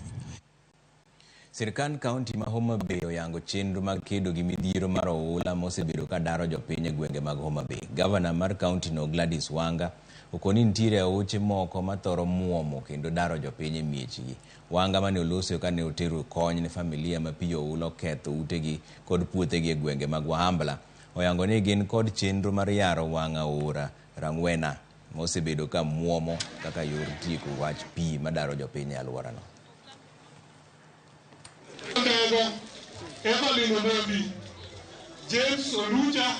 Sirkand kaunti ma Homa Bay oyango chenro mag kedo gi midhiero mar oula mosebedo ka daro jopiny e gwenge mag Homa Bay. Gavana mar kaunti no Gladys Wanga okoni nitiere aoche moko mathoro muomo kendo daro jopiny e miechgi. Wanga mane oloso ka ne otero kony ne familia ma pi oula oketho utegi kod puothegi e gwenge mag Wahambla oyango ni gin kod chenro mar yaro wang' aora Rangwena mosebedo ka muomo kaka yor tieko wach pi madaro jopiny e alworano. James Oluja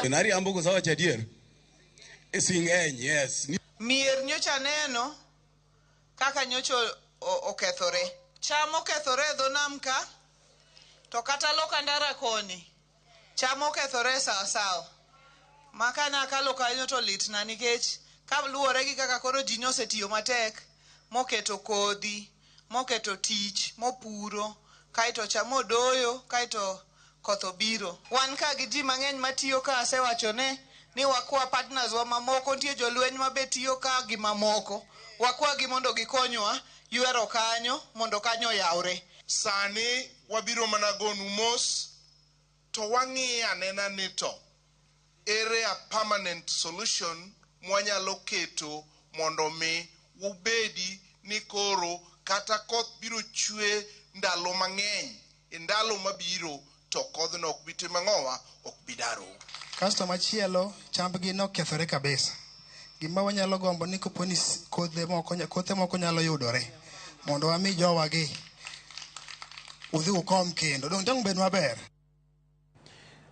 Nari ambo ko sawa chadier. Ising'eny, yes. Mier nyocha neno kaka nyocha okethore. Cham okethore e dho nam ka, to kata loka ndara koni. Cham okethore sawa. Makana kalo kanyo to litna nikech kaluwore gi kaka koro ji osetiyo matek, moketo kodhi, moketo tich, mopuro, kaito cham odoyo, kaito koth obiro. Wan ka gi ji mang'eny matiyo ka asewachone ni wakwa partners wa mamoko, nitie jolweny mabetiyo ka gi mamoko. Wakwa gi mondo gikonywa ywero kanyo mondo kanyo yawre. Sani wabiro mana gonu mos to wang'iyo anena ni to ere a permanent solution mwanyalo keto mondo mi ubedi ni koro kata koth biro chwe ndalo mang'eny e ndalo mabiro to kodhno ok bi timo ang'owa, ok bi daro. Kasto machielo chambgi nokethore kabisa. Gima wanyalo gombo ni koponi kothe moko nyalo yudore mondo wami jowagi udhi ukom kendo dong bed maber.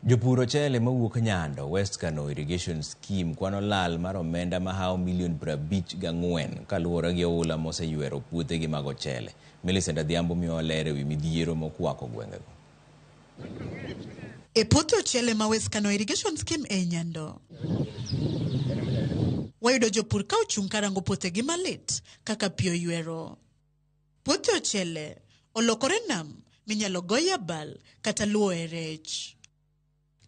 Jopur ochele mawuok Nyando West Kano Irrigation Scheme kwano lal mar omenda mahao milion 54 kaluwore gi oula moseywero puothegi mag ochele. Millicent Adhiambo miyo ler ewi midhiero mokwako gwengego. E puothe ochele ma West Kano Irrigation Scheme e Nyando, wayudo jopur ka ochung' karango puothegi malit kaka pi oywero. Puothe ochele olokore nam minyalo goye abal kata luwo e rech.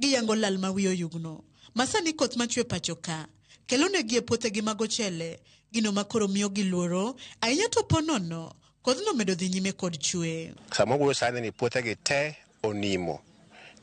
Giyango lal ma wiyo yugno. Masani koth machwe pacho ka kelo negi e puothegi mag ochele gino makoro miyo giluoro ahinya to ponono kodhno medo dhi nyime kod chwe. Sama wuoyo sani ni puothegi te onimo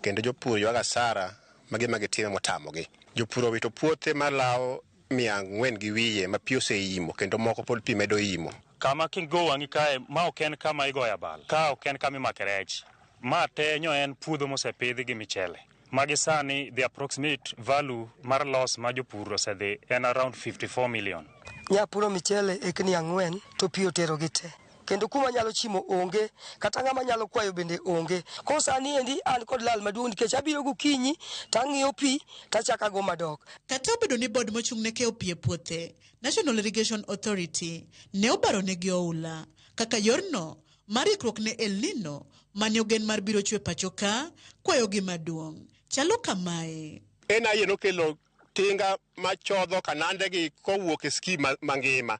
kendo jopur ywaga sara magi timo motamogi. Jopur owito puothe malawo 400 gi wiye ma pi oseimo kendo moko pod pi medo imo. Kama kingo wang'i kae ma ok en kama igoyo abal, ka ok en kama imake rech. Ma te nyo en puodho mosepidhi gi michele. Magi sani the approximate value mar loss ma jopur osedhi en around 54 million. Nyapuro michele ekni 4 to pi otero gi te. Kendo kuma nyalo chimo onge, kata ng'ama nyalo kwayo bende onge. Ko sani endi an kod lal maduong' nikech abiro gokinyi tang'iyo pi tachaka go madok. Kata obedo ni bod mochung' ne keyo pi e puothe, National Irrigation Authority ne obaro negi oula kaka yorno mar ikruok ne El Nino mane ogen mar biro chwe pacho ka kwayo gi maduong'. Chalo kamae. NIA nokelo tinga machodho kanandegi kowuok e skim mangima.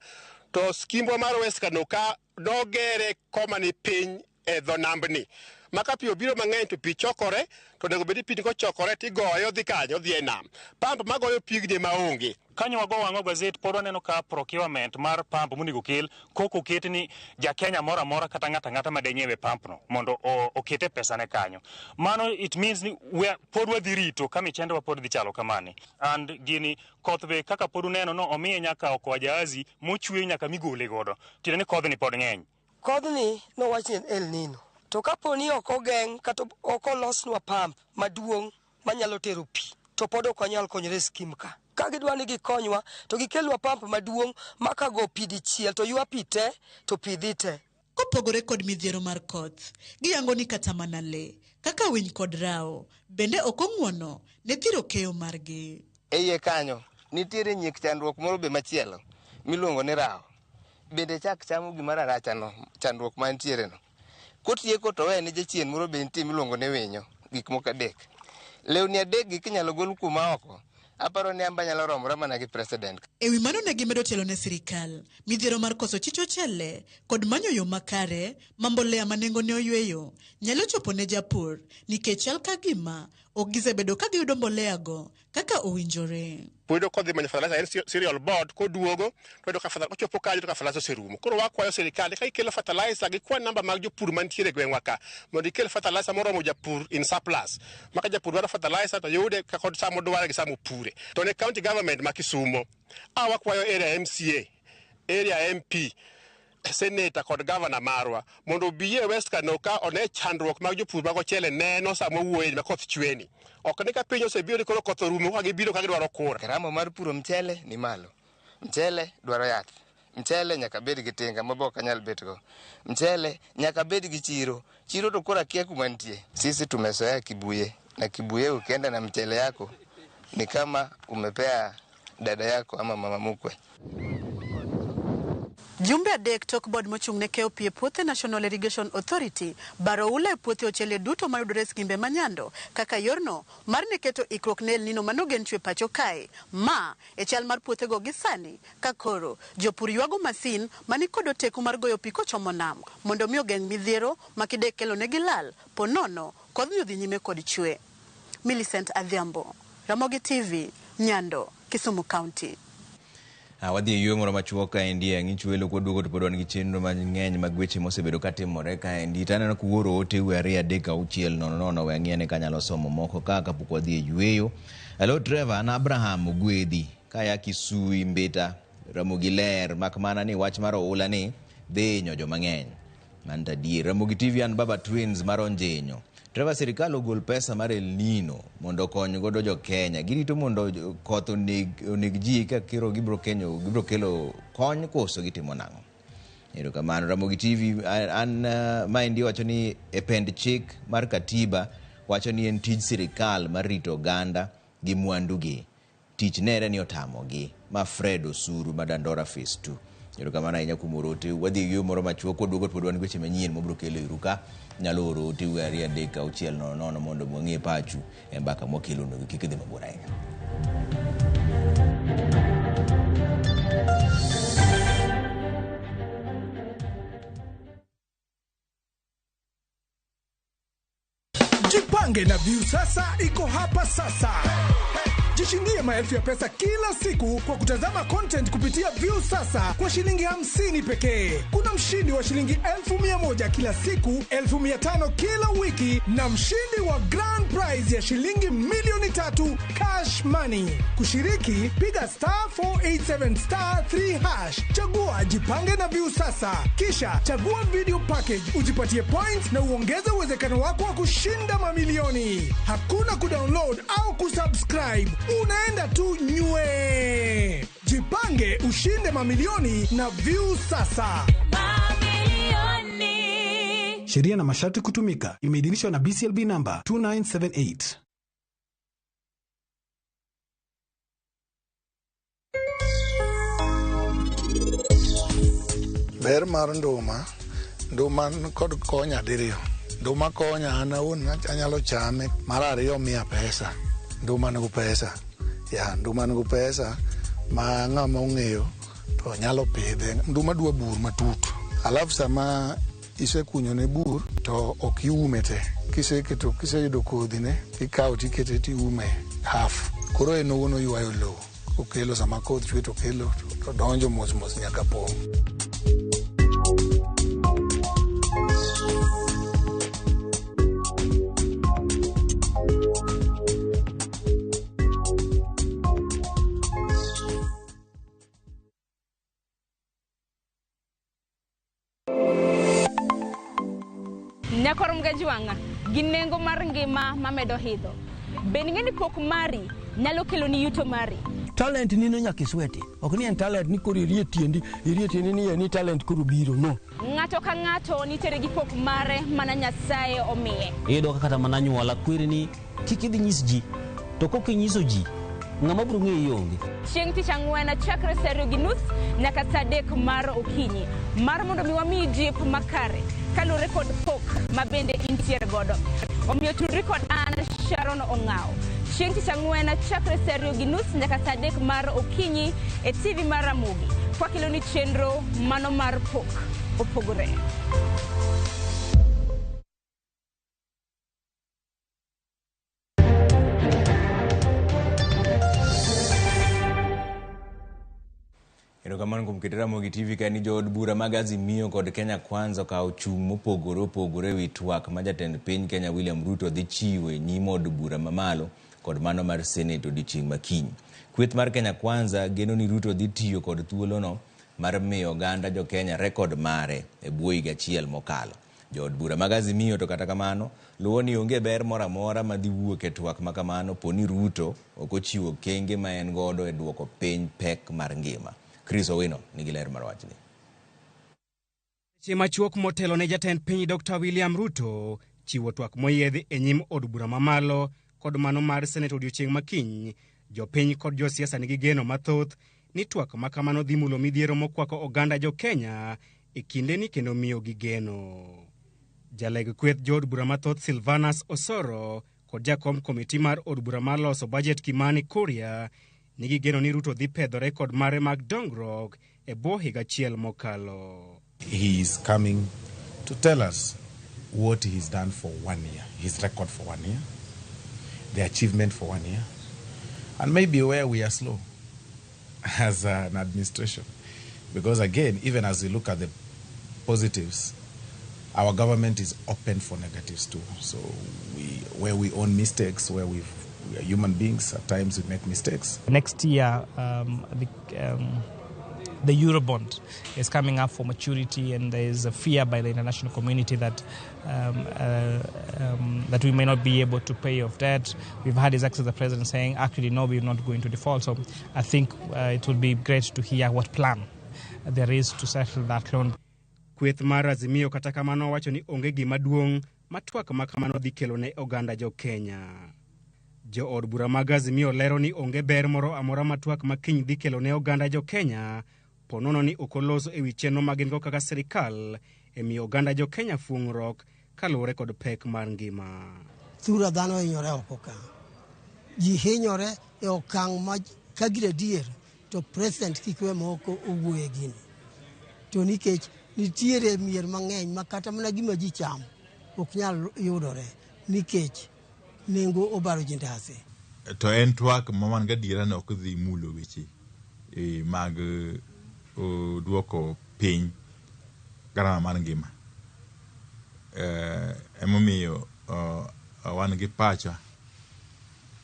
To skimbo mar West Kano ka dogere koma ni piny e dho nambni. ma ka pi obiro mang'eny to pi chokore to onego bed ni pi kochokore tigoyo dhi kanyo dhi e nam. Pump magoyo pigni maonge. Kanyo wago wang'o gazet pod waneno ka procurement mar pump monego kel koko ket ni ja Kenya moro amora kata ng'ata ma denyiewe pump no mondo okete pesa ne kanyo. Mano it means ni pod wadhi rito ka michendewa pod dhi chalo kamani. And gini koth be kaka pod uneno no omiye nyaka okwa jahazi mochwe nyaka migole godo. Tiende ni kodhni pod ng'eny. Kodhni nowach ni El Nino. To kaponi ok ogeng' kata ok olosnwa pump maduong' manyalo tero pi, to pod ok wanyal konyore skim ka. Ka gidwa ni gikonywa to gikelwa pump maduong' makago pi dichiel to ywa pi te to pi dhi te. Kopogore kod midhiero mar koth, giyango ni kata mana le kaka winy kod rao bende ok ong'wono ne dhiro keyo margi. Eiye kanyo nitiere nyik chandruok moro be machielo miluongo ni rao. Bende chak chamo gimara rachano chandruok mantiere no. Kotieko to we ni jachien moro be nitie miluongo ni winyo, gik moko adek. Lewni adek gi kinyalo gol kuma oko. Aparo ni amba nyalo romora mana gi president. Ewi mano ne gimedo telo ne sirikal midhiero mar koso chicho chele kod manyo yo makare mambolea manengo ne oyweyo nyalo chopo ne japur nikech chal ka gima ok gisebedo ka giyudo mbolea go kaka owinjore. Puedo kodhi manyo fertilizer cereal board koduogo to ka fertilizer kochopo kanyo to ka fertilizer serumo. Koro wakwayo sirikal ka ikelo fertilizer gi kwan namba mag jopur mantiere gweng'wa ka mondo ikel fertilizer moromo japur in surplus. Maka japur dwaro fertilizer to yude ka kod samo dwaro gi samo pure. To ne county government ma Kisumo wakwayo area MCA, area MP, senator kod governor marwa mondo biye West Kano ka one chandruok mag jopur mag ochele neno samo wuoye ma koth chweni. Ok ni ka piny osebiro koro koth orumo ka gibiro ka gidwaro kura. Gharama mar puro mchele ni malo. Mchele dwaro yath. Mchele nyaka bed gi tinga mabok anyal bet go. Mchele nyaka bed gi chiro. Chiro to kora kia kuma nitie. Sisi tumezoea kibuye. Na kibuye ukienda na mchele yako ni kama umepea dada yako ama mama mkwe. Jumbe adek tok board mochung' ne keyo pie puothe National Irrigation Authority baro ule puothe ochele duto mayudore skimbe manyando kaka yorno mar ne keto ikruok ne El Nino manogen chwe pacho kae ma e chal mar puothe go gisani ka koro jopur ywago masin mani kodo teko mar goyo pi kochomo nam mondo mi ogeng' midhiero makide kelo ne gilal ponono kodhi odhi nyime kod chwe. Millicent Adhiambo, Ramogi TV, Nyando, Kisumu County. Wadhi e ywe moro machuok kaendi ang'ich welo koduogo to pod wan gi chenro mang'eny mag weche mosebedo katimore kaendi. Taneno kuoro ote we 2-3-6-0-0 we ang'iane kanyalo somo moko kaka pok wadhi e yweyo. Hello Trevor, an Abraham Ogwedhi kaya Kisui Mbeta Ramogi ler makmana ni wach mar oula ni dhi hinyo joma ng'eny. Manta dier Ramogi TV an Baba Twins mar Onjenyo. Trevor, sirikal ogol pesa mar El Nino mondo kony godo jo Kenya. Girito mondo koth onig ji ka kiro gibro kelo kony koso gitimo nang'o. Erokamano Ramogi TV an maendi wacho ni e pend chik mar katiba wacho ni en tij sirikal mar rito oganda gi mwandugi. Tich nere ni otamogi. Ma Fred Osuru Madandora Phase 2. Erokamano ahinya kuom oro ote. Wadhi e ywe moro machuok koduogo to pod wan gi weche manyien mobro kelo iru ka. Nyalo oro ote we 2-3-6-0-0 mondo mwang'e pachu e mbaka mwakelo no kik dhi mabor ahinya. Jipange na View sasa iko hapa sasa. Jishindie maelfu ya pesa kila siku kwa kutazama content kupitia View sasa kwa shilingi 50 pekee. Kuna mshindi wa shilingi 1,100 kila siku, 1,500 kila wiki na mshindi wa grand prize ya shilingi milioni 3 cash money. Kushiriki, piga *487*3#. Chagua Jipange na View sasa. Kisha chagua video package, ujipatie points na uongeze uwezekano wako wa kushinda mamilioni. Hakuna kudownload au kusubscribe. Unaenda tu nywe. Jipange ushinde mamilioni na View sasa. Mamilioni. Sheria na masharti kutumika. Imeidhinishwa na BCLB number 2978. Ber mar nduma kod konya diriyo. Nduma konya anaun anyalo chame. Mar ariyo miya pesa. Nduma nigi pesa. Nduma nigi pesa ma ng'ama ong'eyo to nyalo pidhe. Nduma dwa bur matut. Alafu sama isekunyone bur to ok iume te. Kiseyudo kodhine ikawo tikete tiume half. Koro en owuon oywayo lowo. Okelo sama koth chwe to kelo to donjo mos nyaka pong'. Nyakorom gajuanga ginengo mar ngima mamedo hidho. Beningeni pok mari nyalo kelo ni yuto mari. Talent ni no nyaka sweti. Ok ni en talent ni kori irie tiendi ni talent kuru biro no. Ng'ato ka ng'ato nitere gi pok mare mana Nyasaye omiye. Iyudo kata mana nyuola kwiri ni kik idhi nyis ji. To kokinyiso ji ng'ama biro ng'eyo onge. Chieng' tich ang'wen chakre saa 2:30 nyaka saa 3 mar okinyi. Mar mondo mi wami jip makare kalure kod pok mabende intiere godo. Omiyo tudri kod an Sharon Ong'ao. Chieng' tich ang'wen chakre saa 2:30 nyaka saa 3 mar okinyi e TV mar Ramogi. Kwa kilo ni chenro mano mar pok opogore. Erokamano kuom keto Ramogi TV ka ni jood bura mag Azimio kod Kenya Kwanza okawo chung' mopogore wi twak ma jatend piny Kenya William Ruto dhi chiwo e nyim od bura mamalo kod mano mar Senate odiechieng' makiny. Kweth mar Kenya Kwanza geno ni Ruto dhi tiyo kod thuolono mar miyo oganda jo Kenya rekod mare e bwo higa achiel mokalo. Jood bura mag Azimio to kata kamano luwo ni onge ber moro amora ma dhi wuok e twak ma kamano poni Ruto ok ochiwo kenge ma en godo e duoko piny pek mar ngima. Chris Owino nigi ler mar wachni. Machuok motelo ne jatend piny Dr. William Ruto chiwo twak moyiedhi e nyim od bura mamalo kod mano mar Senate odiechieng' makiny. Jopiny kod josiasa nigi geno mathoth ni twak ma kamano dhi mulo midhiero mokwako oganda jo Kenya e kinde ni kendo miyo gi geno. Jaleg kweth jood bura mathoth Silvanus Osoro kod jakom komiti mar od bura mar loso budget Kimani Kuria nigi geno ni Ruto dhi pedho rekod mare mag dongruok e bwo higa achiel mokalo. He is coming to tell us what he's done for 1 year, his record for 1 year, the achievement for 1 year, and maybe where we are slow as an administration. Because again, even as we look at the positives, our government is open for negatives too. So where we own mistakes, where we are human beings, at times we make mistakes. Next year, the Eurobond is coming up for maturity, and there is a fear by the international community that that we may not be able to pay off debt. We've had His Excellency the President saying, actually, no, we're not going to default. So I think it would be great to hear what plan there is to settle that loan. Kweth mar Azimio kata kamano wacho ni onge gima duong' matwak ma kamano dhi kelo ne oganda jo Kenya. Jo od bura mag Azimio lero ni onge ber moro amora matwak makiny dhi kelo ne oganda jo Kenya, ponono ni okoloso ewi chenro magingo kaka serikal e miyo oganda jo Kenya fuong'ruok kaluwore kod pek mar ngima. Thura dhano hinyore oko ka. Ji hinyore e okang' ma kagire dier to president kikwe moko owuoye gini. To nikech nitiere mier mang'eny ma kata mana gima ji chamo ok nyal yudore nikech nengo obaro jindase. To en twak ma wan gadiera ni ok dhi mulo weche mag duoko piny garama mar ngima. Emomiyo wan gi pacha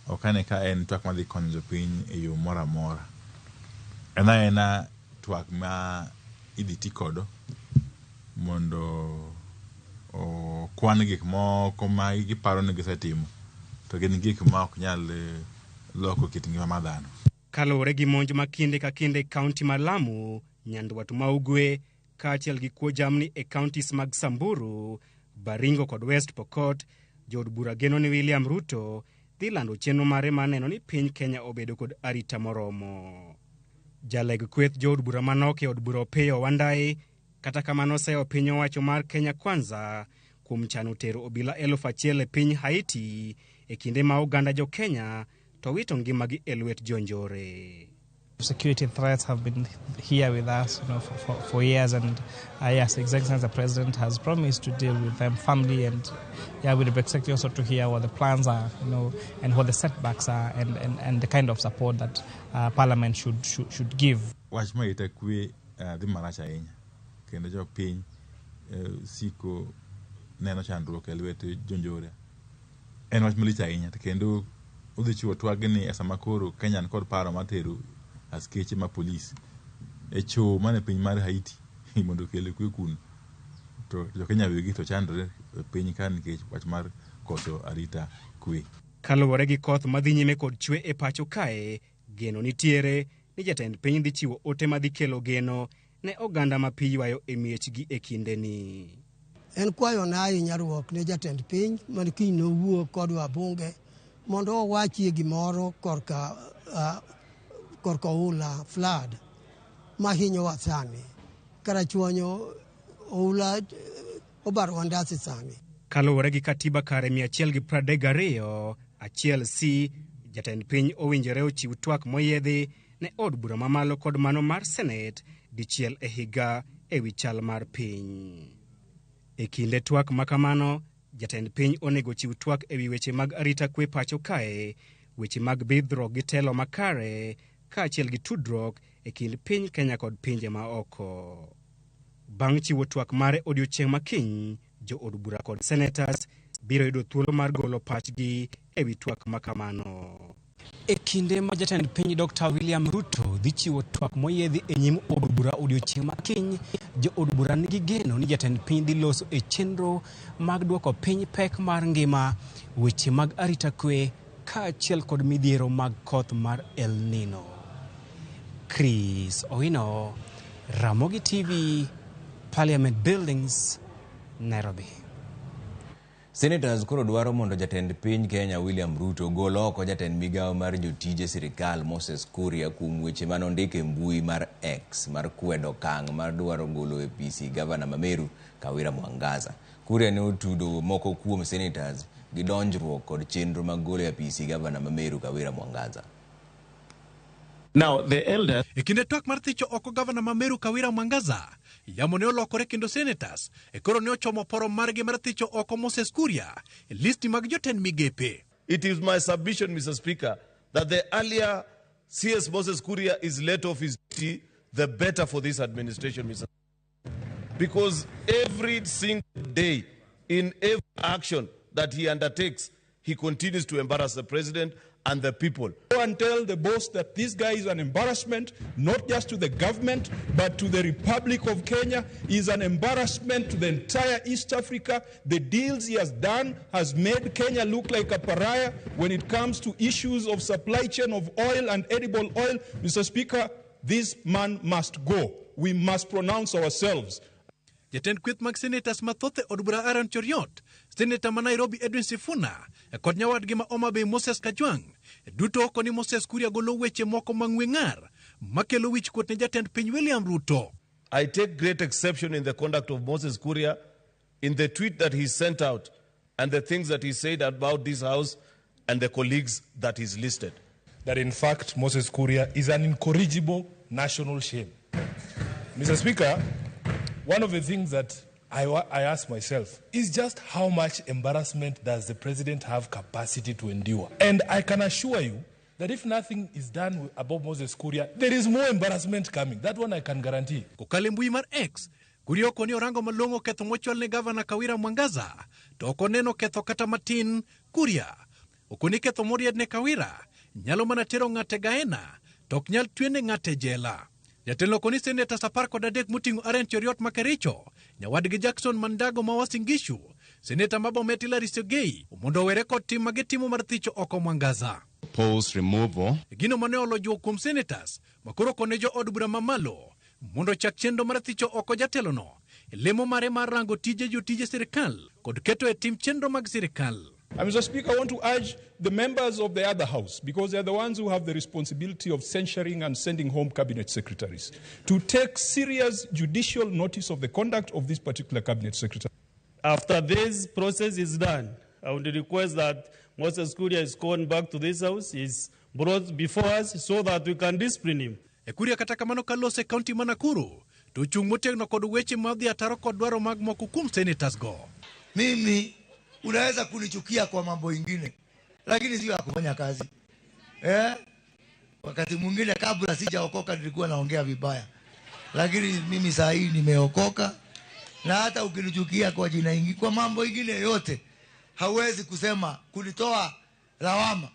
ok ane ka en twak ma dhi konyo jopiny e yo moro amora. Ena twak ma idhi ti kodo mondo kwan gik moko ma giparo ni gisetimo to gin gik ma ok nyal loko kit ngima mar dhano. Kaluwore gi monj ma kinde ka kinde kaunti mar Lamu, Nyandwat ma Ugwe, kaachiel gi kuo jamni e kauntis mag Samburu, Baringo kod West Pokot, jood bura geno ni William Ruto dhi lando chenro mare mar neno ni piny Kenya obedo kod arita moromo. Jaleg kweth jood bura manok e od bura Opiyo Wandayi kata kamano seyo piny owacho mar Kenya Kwanza kuom chano tero obila 1,000 e piny Haiti e kinde ma oganda jo Kenya to wito ngimagi e lwet jonjore. Security threats have been here with us, for years, and yes, exactly as the president has promised to deal with them firmly, and we'd be expecting also to hear what the plans are, and what the setbacks are, and the kind of support that Parliament should give. Wachma ita kwe di maracha ahinya kendo jo piny siko neno chandruok e lwet jonjore. En wach malich ahinya to kendo udhi chiwo twagni e sama koro Kenya kod paro matero askeche ma polis e cho mane piny mar Haiti mondo kele kwe kun to jo Kenya wegi to chandre piny ka nikech wach mar koso arita kwe. Kaluwore gi koth madhi nyime kod chwe e pacho kae, geno nitiere ni jatend piny dhi chiwo ote madhi kelo geno ne oganda ma pi ywayo e miechgi e kindeni. En kwayo na ahinyruok ne jatend piny man kiny nowuo kodwa bunge mondo owachie gimoro korka oula flood mahinyowa sani kara chuonyo oula obarwa ndasi sani. Kaluwore gi katiba kare 132 1C, jatend piny owinjore ochiw twak moyiedhi ne od bura mamalo kod mano mar Senate dichiel e higa e wi chal mar piny. E kinde twak makamano, jatend piny onego chiw twak e wi weche mag arita kwe pacho kae, weche mag bidhruok gi telo makare, kaachiel gi tudruok e kind piny Kenya kod pinje ma oko. Bang' chiwo twak mare odiochieng' makiny, jo od bura kod senators biro yudo thuolo mar golo pachgi e wi twak makamano. E kinde ma jatend piny Dr. William Ruto dhi chiwo twak moyiedhi e nyim od bura odiochieng' makiny, jo od bura nigi geno ni jatend piny dhi loso e chenro mag duoko piny pek mar ngima, weche mag arita kwe, kaachiel kod midhiero mag koth mar El Nino. Chris Owino, Ramogi TV, Parliament Buildings, Nairobi. Senators koro dwaro mondo jatend piny Kenya William Ruto gol oko jatend migawo mar jotije sirikal Moses Kuria kuom weche manondike mbui mar X mar kwedo kang' mar dwaro golo e PC Gavana Mameru Kawira Mwangaza. Kuria ne otudo moko kuom senators gi donjruok kod chenro mag golo e PC Gavana Mameru Kawira Mwangaza. Now the elder ikinde twak mar thicho oko Gavana Mameru Kawira Mwangaza yamo ne olokore kendo senators e koro ne ochomo poro margi mar thicho oko Moses Kuria e listi mag jotend migepe. It is my submission, Mr. Speaker, that the earlier CS Moses Kuria is let off his duty, the better for this administration, Mr. Because every single day, in every action that he undertakes, he continues to embarrass the president and the people. Go and tell the boss that this guy is an embarrassment, not just to the government, but to the Republic of Kenya. He is an embarrassment to the entire East Africa. The deals he has done has made Kenya look like a pariah when it comes to issues of supply chain of oil and edible oil. Mr. Speaker, this man must go. We must pronounce ourselves. Jatend kweth mag senators mathoth e od bura Aaron Cheriot, Senator ma Nairobi Edwin Sifuna, kod nyawadgi ma Homa Bay Moses Kajwang', duto oko ni Moses Kuria golo weche moko mang'we ng'ar makelo wich kuot ne jatend piny William Ruto. I take great exception in the conduct of Moses Kuria, in the tweet that he sent out, and the things that he said about this house and the colleagues that he's listed. That in fact Moses Kuria is an incorrigible national shame. Mr. Speaker, one of the things that I ask myself is just how much embarrassment does the president have capacity to endure? And I can assure you that if nothing is done about Moses Kuria, there is more embarrassment coming. That one I can guarantee. Kokale mbui mar X, Kuria okoni orango malong'o ketho mochwal ne Gavana Kawira Mwangaza, to okoneno ketho kata matin Kuria. Okoni ketho moried ne Kawira, nyalo mana tero ng'ate gaena, to ok nyal twene ng'ate jela. Jatelo koni senators 13 moting'o Aaron Cheriot ma Kericho, nyawadgi Jackson Mandago ma Uasin Gishu, seneta ma Bomet Hilary Segei, mondo owere kod tim magitimo mar thicho oko Mwangaza. Post removal. Gino mane olojuo kuom senators, makoro kone jo od bura mamalo, mondo chak chenro mar thicho oko jatelono, lemo mare mar rango tije jotije sirikal, kod keto e tim chenro mag sirikal. Mr. Speaker, I want to urge the members of the other house, because they are the ones who have the responsibility of censuring and sending home cabinet secretaries, to take serious judicial notice of the conduct of this particular cabinet secretary. After this process is done, I would request that Moses Kuria is called back to this house. He's brought before us so that we can discipline him. E Kuria kata kamano kalose kaunti ma Nakuru, to chung motegno kod weche madhi ataro kod dwaro mag moko kuom senators go. Mimi unaweza kunichukia kwa mambo ingine, lakini sio ya kufanya kazi. Wakati mwingine kabla sijaokoka nilikuwa naongea vibaya, lakini mimi saa hii nimeokoka, na hata ukinichukia kwa jina ingi, kwa mambo ingine yote, hauwezi kusema kunitoa lawama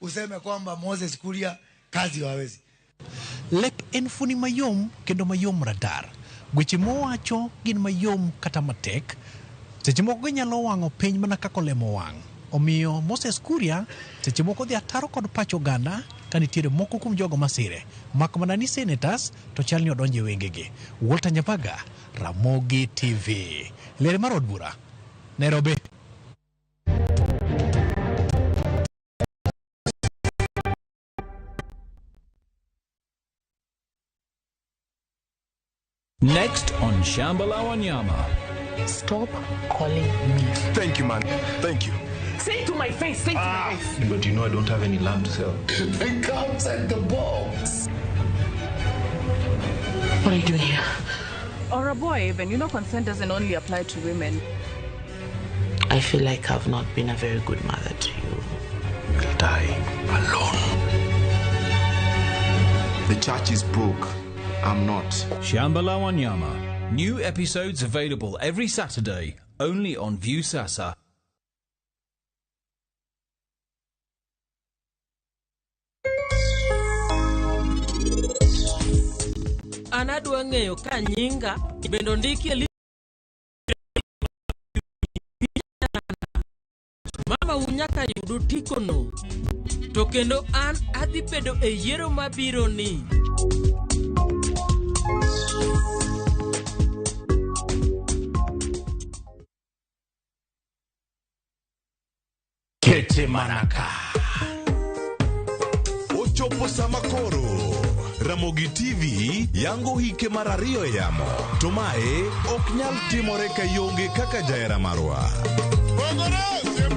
useme kwamba Moses Kuria kazi hawezi. Lek en funi mayom kendo mayom radar. Weche mowacho gin mayom kata matek. Seche moko nyalo wang'o piny mana kaka olemo wang'. Omiyo Moses Kuria seche moko dhi ataro kod pacho ganda ka nitiere moko kuom jogo masire. Mak mana ni senators to chal ni odonje wengegi. Walter Nyabaga, Ramogi TV. Lere mar od bura, Nairobi. Next on Shambhala Wanyama. Stop calling me. Thank you, man. Thank you. Say it to my face. Say it to my face. But you know I don't have any lamb to sell. They come take the box. What are you doing here? Or a boy, even. You know, consent doesn't only apply to women. I feel like I've not been a very good mother to you. You'll die alone. The church is broke. I'm not. Shambhala Wanyama. New episodes available every Saturday, only on Viusasa. Anadwa ng'eyo ka nyinga bendo ndiki mama unyaka yudo tikono. To kendo an adhi bedo e yiero mabiro ni. Kete manaka. Ochopo sama koro Ramogi TV yango hike mar ariyo e yamo. To mae ok nyal timore ka yonge kaka jaera marwa.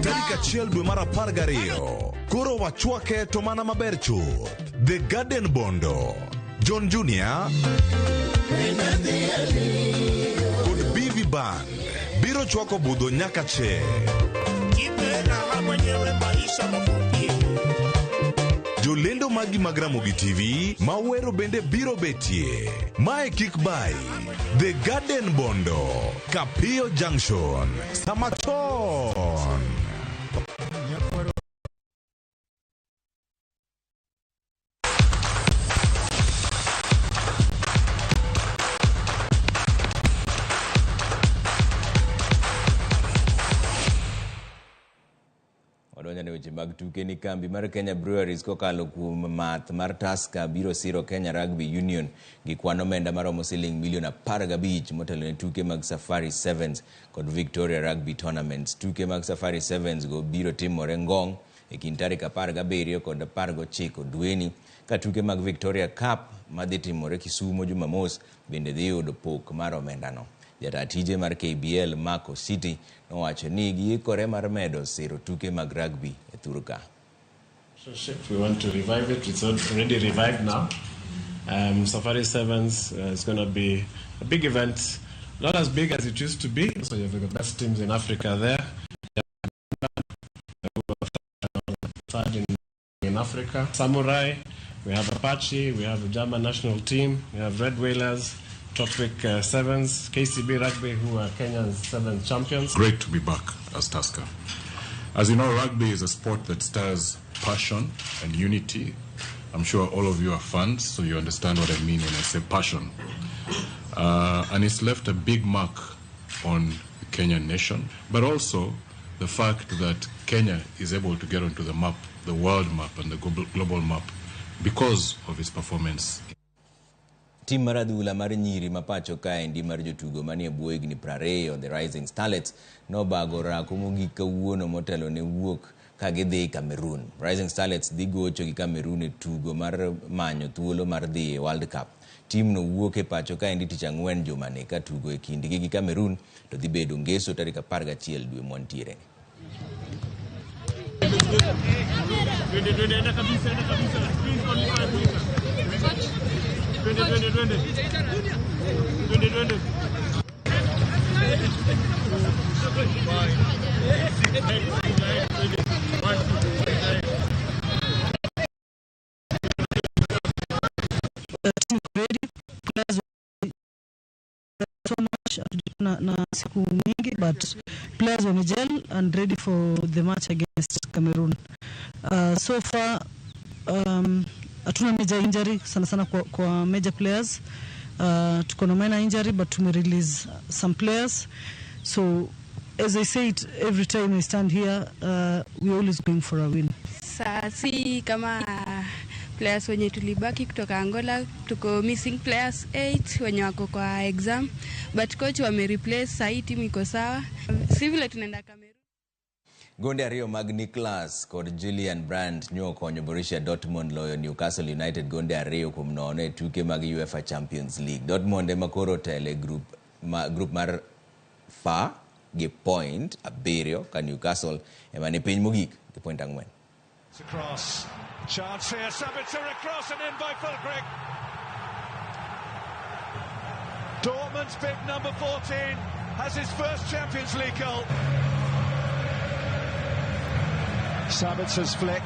Tarik 1 dwe mar 12. Koro wachwake to mana maber chuth. The Garden Bondo, John Junior kod BV Band biro chwako budho nyaka che. Jolendo magi mag Ramogi TV mawero bende biro betie. Mae kik bai. The Garden Bondo, Kapio Junction, Samaton. Wadonjane weche mag tuke ni kambi mar Kenya Breweries kokalo kuom math mar Tusker biro siro Kenya Rugby Union gi kwan omenda maromo siling milion 15 motelo ne tuke mag Safari Sevens kod Victoria Rugby Tournaments. Tuke mag Safari Sevens go biro timore Ngong e kind tarik 17 kod 19 dweni, ka tuke mag Victoria Cup madhi timore Kisumu Jumamos bende dhi yudo pok mar omendano. Jata tije mar KBL Marco City nowacho ni giikore mar medo siro tuke mag rugby e Thurka. We want to revive it. It's already revived now. Safari Sevens is going to be a big event, not as big as it used to be. So you have the best teams in Africa there. Third in Africa. Samurai, we have Apache, we have the German national team, we have Red Whalers, Tropic Sevens, KCB Rugby, who are Kenya's 7th champions. Great to be back as Tusker. As you know, rugby is a sport that stirs passion and unity. I'm sure all of you are fans, so you understand what I mean when I say passion. And it's left a big mark on the Kenyan nation, but also the fact that Kenya is able to get onto the map, the world map and the global map, because of its performance. Tim mar adhula mar nyiri mapacho kaendi mar jotugo manie bwo higni 20, the Rising Starlets nobago rako mogik kawuono motelo ne wuok ka gidhi Cameroon. Rising Starlets dhi gocho gi Cameroon e tugo mar manyo thuolo mar dhi e World Cup. Tim no wuok e pacho kaendi tich ang'wen jumani ka tugo e kindgi gi Cameroon to dhi bedo ngeso tarik 11 dwe montiere. na siku mingi, but players wamejel and ready for the match against Cameroon. So far hatuna major injury sana kwa major players. Tuko na minor injury but tume release some players. So as I say it every time I stand here, we always going for a win. Si kama players wenye tulibaki kutoka Angola, tuko missing players 8 wenye wako kwa exam, but coach wame replace, sai timu iko sawa. Si vile tunaenda Cameroon. Gonde ariyo mag Niklas kod Julian Brandt nyo konyo Borussia Dortmund loyo Newcastle United gonde ariyo kuom nono e tuke mag UEFA Champions League. Dortmund ema koro tele group mar Fa gi point abiriyo ka Newcastle ema ni piny mogik gi point 4. Across. Chance here, Sabitzer across and in by Fulkrug. Dortmund's big number 14 has his first Champions League goal. Sabitzer's flick.